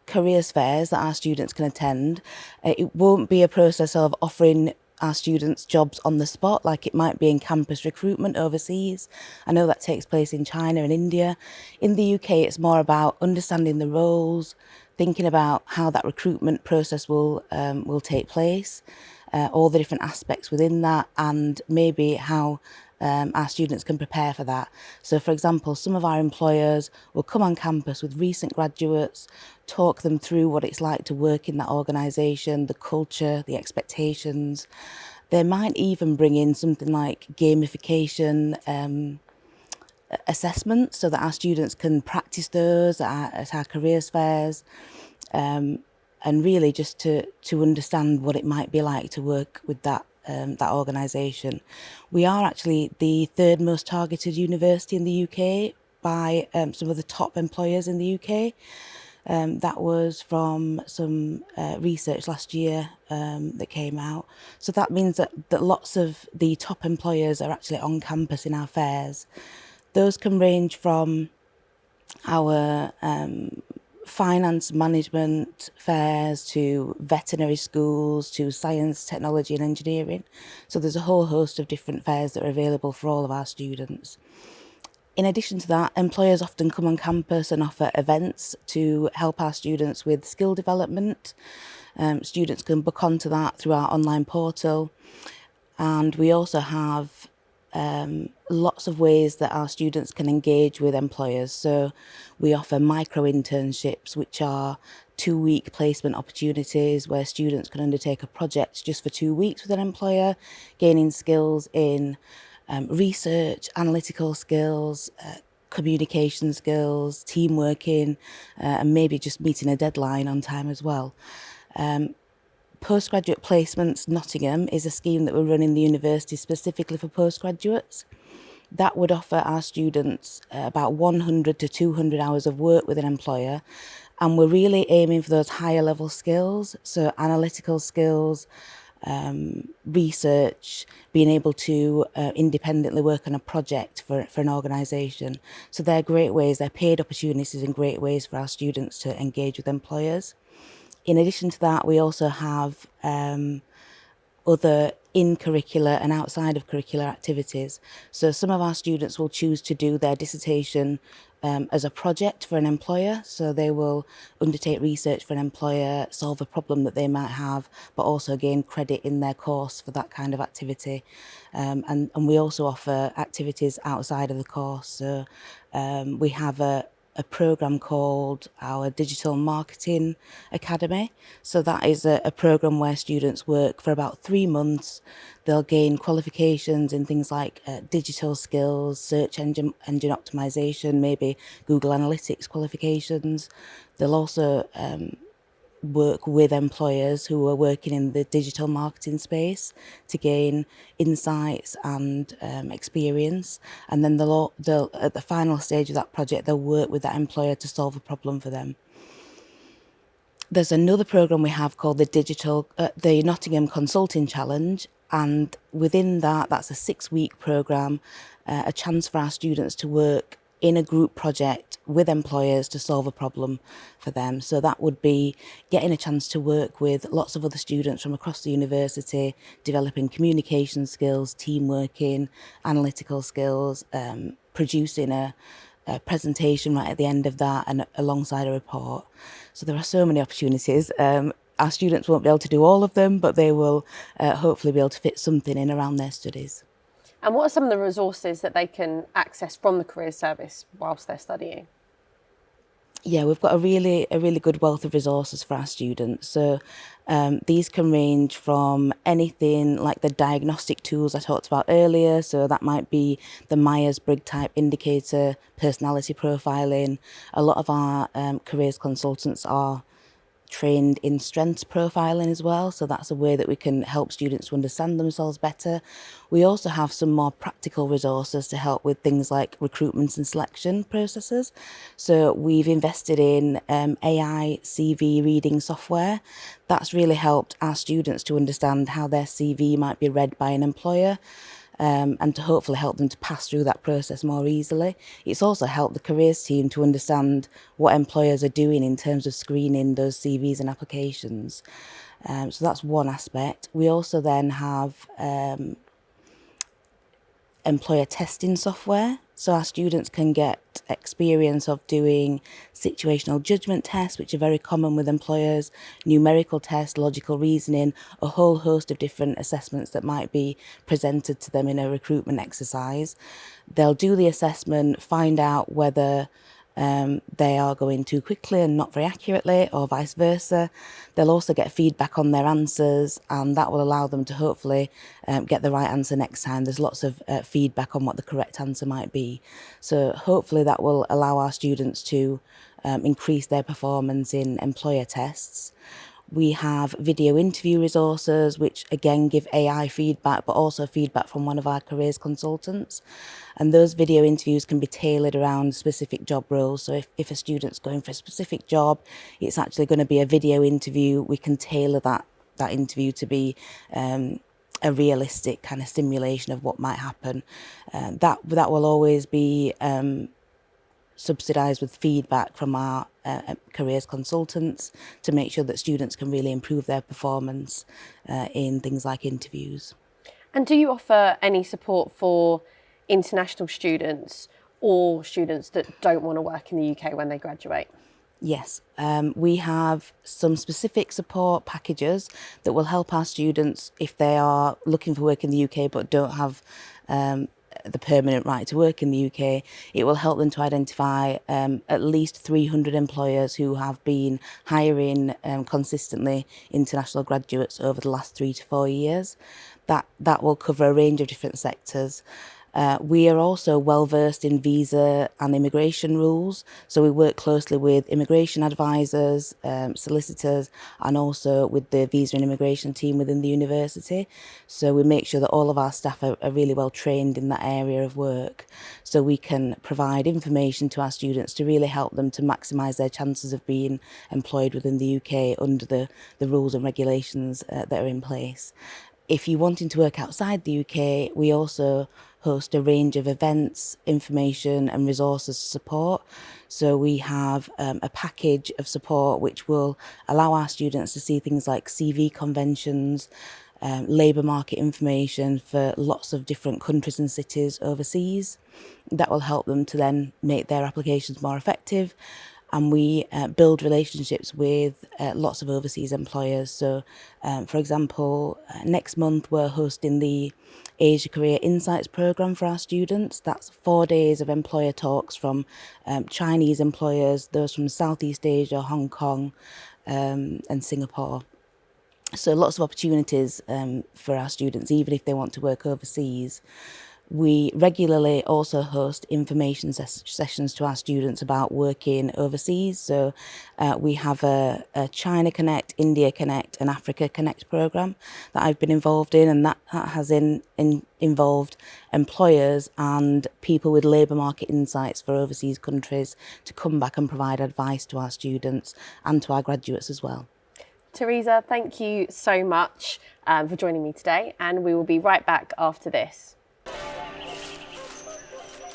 careers fairs that our students can attend. It won't be a process of offering our students jobs on the spot like it might be in campus recruitment overseas. I know that takes place in China and India. In the UK, it's more about understanding the roles, thinking about how that recruitment process will take place, all the different aspects within that, and maybe how our students can prepare for that. So for example, some of our employers will come on campus with recent graduates, talk them through what it's like to work in that organisation, the culture, the expectations. They might even bring in something like gamification assessments so that our students can practice those at our careers fairs, and really just to understand what it might be like to work with that organisation. We are actually the third most targeted university in the UK by some of the top employers in the UK. That was from some research last year that came out. So that means that lots of the top employers are actually on campus in our fairs. Those can range from our finance management fairs to veterinary schools to science, technology and engineering. So there's a whole host of different fairs that are available for all of our students. In addition to that, employers often come on campus and offer events to help our students with skill development. Students can book onto that through our online portal. And we also have lots of ways that our students can engage with employers. So we offer micro internships, which are 2-week placement opportunities where students can undertake a project just for 2 weeks with an employer, gaining skills in research, analytical skills, communication skills, team working, and maybe just meeting a deadline on time as well. Postgraduate Placements Nottingham is a scheme that we run in the university specifically for postgraduates. That would offer our students about 100 to 200 hours of work with an employer, and we're really aiming for those higher level skills, so analytical skills, research, being able to independently work on a project for an organisation. So they're great ways, they're paid opportunities and great ways for our students to engage with employers. In addition to that, we also have other in-curricular and outside of curricular activities. So some of our students will choose to do their dissertation as a project for an employer. So they will undertake research for an employer, solve a problem that they might have, but also gain credit in their course for that kind of activity. And we also offer activities outside of the course. So we have a programme called our Digital Marketing Academy. So that is a programme where students work for about 3 months. They'll gain qualifications in things like digital skills, search engine optimization, maybe Google Analytics qualifications. They'll also work with employers who are working in the digital marketing space to gain insights and experience, and then they'll at the final stage of that project they'll work with that employer to solve a problem for them. There's another programme we have called the Nottingham Consulting Challenge, and within that's a 6-week programme, a chance for our students to work in a group project with employers to solve a problem for them. So that would be getting a chance to work with lots of other students from across the university, developing communication skills, team working, analytical skills, producing a presentation right at the end of that and alongside a report. So there are so many opportunities. Our students won't be able to do all of them, but they will hopefully be able to fit something in around their studies. And what are some of the resources that they can access from the Careers Service whilst they're studying? Yeah, we've got a really good wealth of resources for our students. So these can range from anything like the diagnostic tools I talked about earlier. So that might be the Myers-Briggs type indicator, personality profiling. A lot of our careers consultants are trained in strengths profiling as well, so that's a way that we can help students to understand themselves better. We also have some more practical resources to help with things like recruitment and selection processes. So we've invested in AI CV reading software. That's really helped our students to understand how their CV might be read by an employer, and to hopefully help them to pass through that process more easily. It's also helped the careers team to understand what employers are doing in terms of screening those CVs and applications. So that's one aspect. We also then have employer testing software. So our students can get experience of doing situational judgment tests, which are very common with employers, numerical tests, logical reasoning, a whole host of different assessments that might be presented to them in a recruitment exercise. They'll do the assessment, find out whether they are going too quickly and not very accurately, or vice versa. They'll also get feedback on their answers, and that will allow them to hopefully get the right answer next time. There's lots of feedback on what the correct answer might be. So hopefully that will allow our students to increase their performance in employer tests. We have video interview resources, which again give AI feedback, but also feedback from one of our careers consultants. And those video interviews can be tailored around specific job roles. So if a student's going for a specific job, it's actually going to be a video interview. We can tailor that interview to be a realistic kind of simulation of what might happen. That will always be subsidised with feedback from our careers consultants to make sure that students can really improve their performance in things like interviews. And do you offer any support for international students or students that don't want to work in the UK when they graduate? Yes, we have some specific support packages that will help our students if they are looking for work in the UK but don't have the permanent right to work in the UK. It will help them to identify at least 300 employers who have been hiring consistently international graduates over the last 3 to 4 years. That will cover a range of different sectors. We are also well versed in visa and immigration rules, so we work closely with immigration advisors, solicitors, and also with the visa and immigration team within the university. So we make sure that all of our staff are really well trained in that area of work, so we can provide information to our students to really help them to maximise their chances of being employed within the UK under the rules and regulations that are in place. If you're wanting to work outside the UK, we also host a range of events, information and resources to support. So we have a package of support which will allow our students to see things like CV conventions, labour market information for lots of different countries and cities overseas. That will help them to then make their applications more effective. And we build relationships with lots of overseas employers. So, for example, next month we're hosting the Asia Career Insights programme for our students. That's 4 days of employer talks from Chinese employers, those from Southeast Asia, Hong Kong and Singapore. So lots of opportunities for our students, even if they want to work overseas. We regularly also host information sessions to our students about working overseas. So we have a China Connect, India Connect and Africa Connect programme that I've been involved in, and that has involved employers and people with labour market insights for overseas countries to come back and provide advice to our students and to our graduates as well. Teresa, thank you so much for joining me today, and we will be right back after this.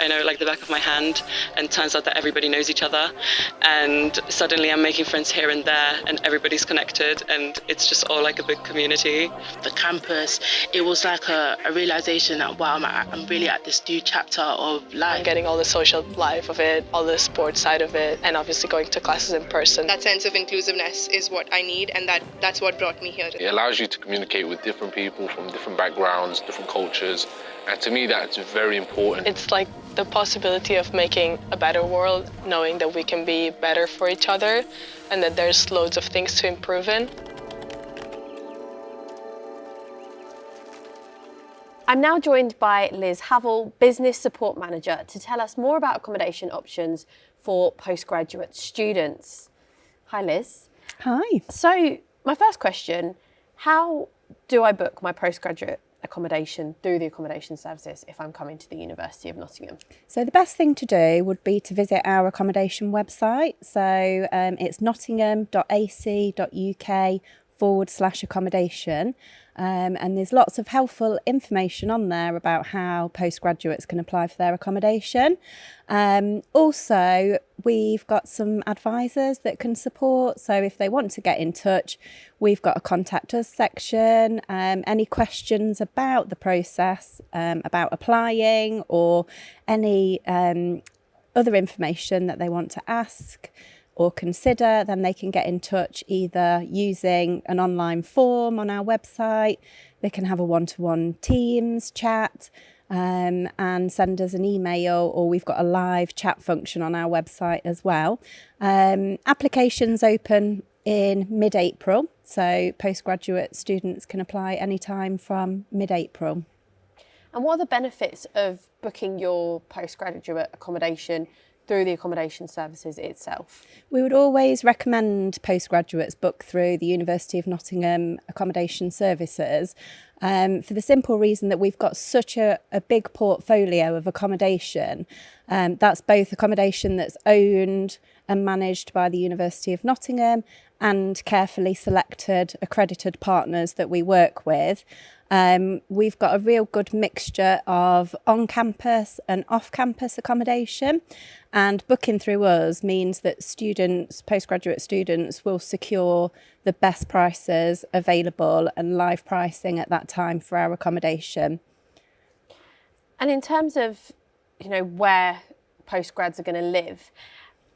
I know it like the back of my hand, and turns out that everybody knows each other, and suddenly I'm making friends here and there, and everybody's connected, and it's just all like a big community. The campus, it was like a realization that wow, I'm really at this new chapter of life. I'm getting all the social life of it, all the sports side of it, and obviously going to classes in person. That sense of inclusiveness is what I need, and that's what brought me here. It allows you to communicate with different people from different backgrounds, different cultures, and to me that's very important. It's like the possibility of making a better world, knowing that we can be better for each other and that there's loads of things to improve in. I'm now joined by Liz Havel, Business Support Manager, to tell us more about accommodation options for postgraduate students. Hi Liz. Hi. So my first question, how do I book my postgraduate accommodation through the accommodation services if I'm coming to the University of Nottingham? So the best thing to do would be to visit our accommodation website. So it's nottingham.ac.uk/accommodation. And there's lots of helpful information on there about how postgraduates can apply for their accommodation. Also, we've got some advisors that can support. So if they want to get in touch, we've got a contact us section. Any questions about the process, about applying, or any other information that they want to ask or consider, then they can get in touch either using an online form on our website. They can have a one-to-one Teams chat and send us an email, or we've got a live chat function on our website as well. Applications open in mid-April, so postgraduate students can apply anytime from mid-April. And what are the benefits of booking your postgraduate accommodation through the accommodation services itself? We would always recommend postgraduates book through the University of Nottingham accommodation services for the simple reason that we've got such a big portfolio of accommodation. That's both accommodation that's owned and managed by the University of Nottingham and carefully selected accredited partners that we work with. We've got a real good mixture of on-campus and off-campus accommodation, and booking through us means that students, postgraduate students, will secure the best prices available and live pricing at that time for our accommodation. And in terms of, where postgrads are going to live,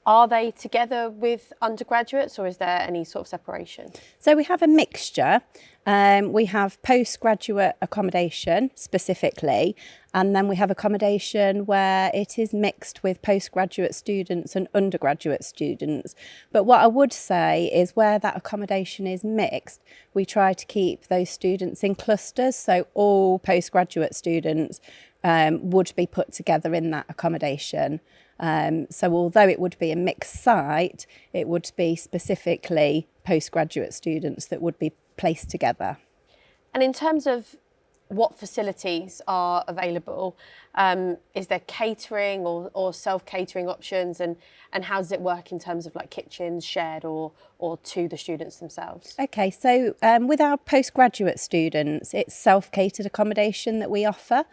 are they together with undergraduates, or is there any sort of separation? So we have a mixture. We have postgraduate accommodation specifically, and then we have accommodation where it is mixed with postgraduate students and undergraduate students. But what I would say is where that accommodation is mixed, we try to keep those students in clusters, so all postgraduate students would be put together in that accommodation. So although it would be a mixed site, it would be specifically postgraduate students that would be placed together. And in terms of what facilities are available, is there catering or self-catering options, and how does it work in terms of like kitchens shared or to the students themselves? Okay, so with our postgraduate students, it's self-catered accommodation that we offer.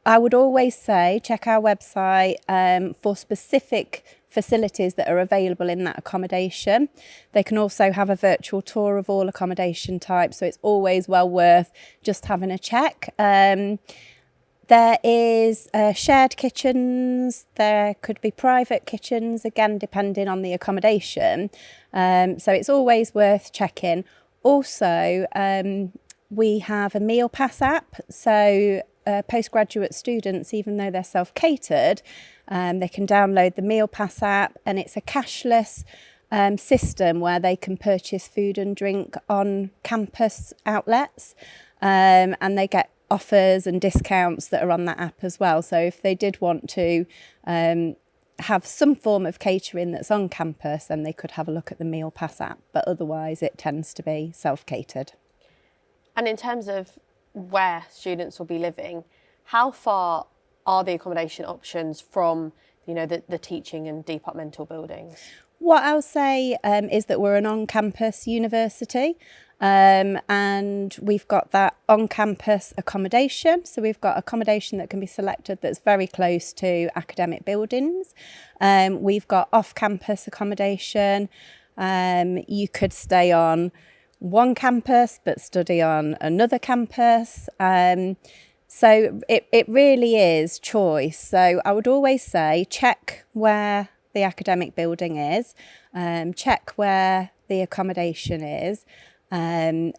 I would always say check our website for specific facilities that are available in that accommodation. They can also have a virtual tour of all accommodation types, so it's always well worth just having a check. There is shared kitchens, there could be private kitchens, again depending on the accommodation. So it's always worth checking. Also, we have a meal pass app, so postgraduate students, even though they're self-catered, they can download the Meal Pass app, and it's a cashless system where they can purchase food and drink on campus outlets, and they get offers and discounts that are on that app as well. So if they did want to have some form of catering that's on campus, then they could have a look at the Meal Pass app, but otherwise it tends to be self-catered. And in terms of where students will be living, how far are the accommodation options from the teaching and departmental buildings? What I'll say is that we're an on-campus university, and we've got that on-campus accommodation. So we've got accommodation that can be selected that's very close to academic buildings. We've got off-campus accommodation. You could stay on one campus but study on another campus. So it really is choice. So I would always say check where the academic building is, check where the accommodation is, and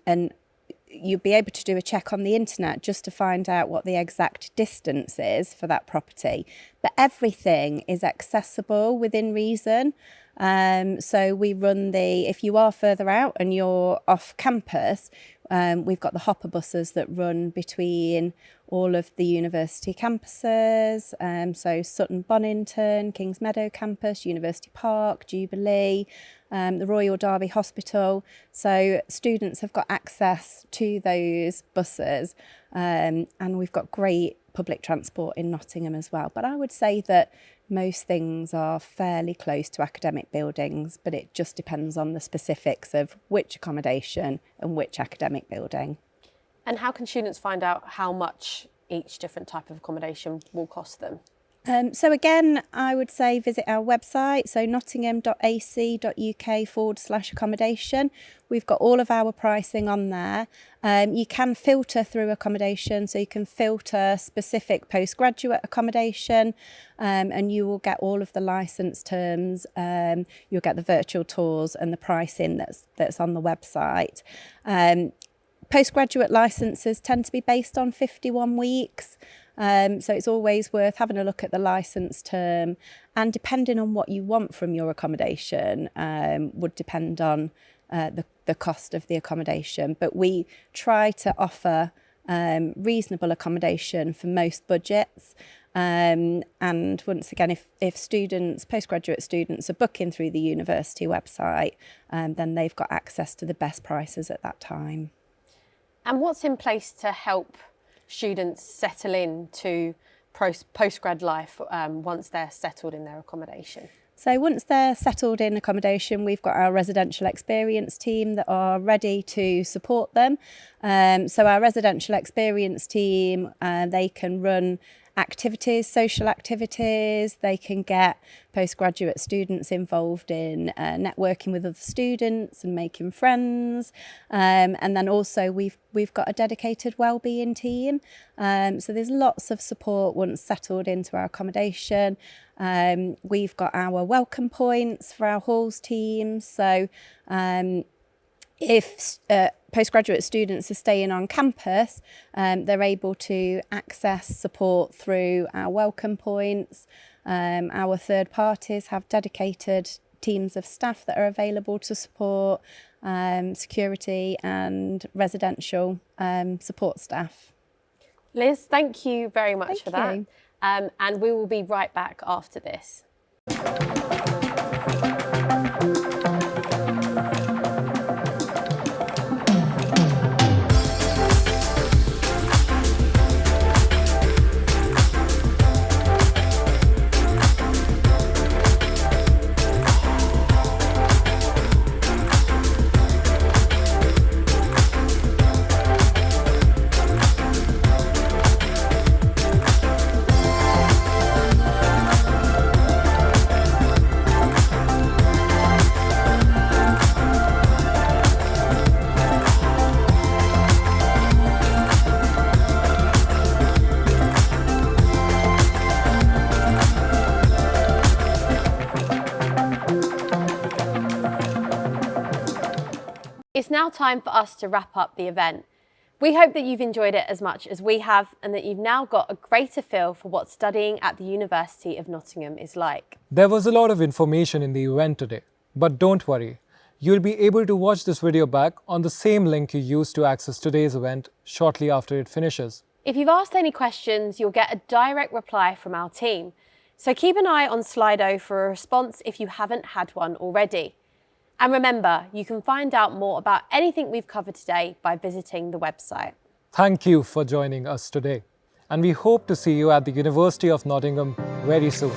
you'll be able to do a check on the internet just to find out what the exact distance is for that property. But everything is accessible within reason. So we run if you are further out and you're off campus, we've got the hopper buses that run between all of the university campuses, so Sutton Bonington, Kings Meadow campus, University Park, Jubilee, the Royal Derby Hospital. So students have got access to those buses, and we've got great public transport in Nottingham as well. But I would say that most things are fairly close to academic buildings, but it just depends on the specifics of which accommodation and which academic building. And how can students find out how much each different type of accommodation will cost them? So again, I would say visit our website, so nottingham.ac.uk/accommodation. We've got all of our pricing on there. You can filter through accommodation, so you can filter specific postgraduate accommodation, and you will get all of the licence terms. You'll get the virtual tours and the pricing that's on the website. Postgraduate licences tend to be based on 51 weeks. So it's always worth having a look at the licence term, and depending on what you want from your accommodation would depend on the cost of the accommodation. But we try to offer reasonable accommodation for most budgets. And once again, if students, postgraduate students, are booking through the university website, then they've got access to the best prices at that time. And what's in place to help students settle into postgrad life once they're settled in their accommodation? So once they're settled in accommodation, we've got our residential experience team that are ready to support them. So our residential experience team, they can run activities, social activities. They can get postgraduate students involved in networking with other students and making friends. And then also we've got a dedicated wellbeing team. So there's lots of support once settled into our accommodation. We've got our welcome points for our halls teams. So if postgraduate students are staying on campus, they're able to access support through our welcome points. Our third parties have dedicated teams of staff that are available to support security and residential support staff. Liz, thank you very much for that. And we will be right back after this. It's now time for us to wrap up the event. We hope that you've enjoyed it as much as we have and that you've now got a greater feel for what studying at the University of Nottingham is like. There was a lot of information in the event today, but don't worry. You'll be able to watch this video back on the same link you used to access today's event shortly after it finishes. If you've asked any questions, you'll get a direct reply from our team. So keep an eye on Slido for a response if you haven't had one already. And remember, you can find out more about anything we've covered today by visiting the website. Thank you for joining us today. And we hope to see you at the University of Nottingham very soon.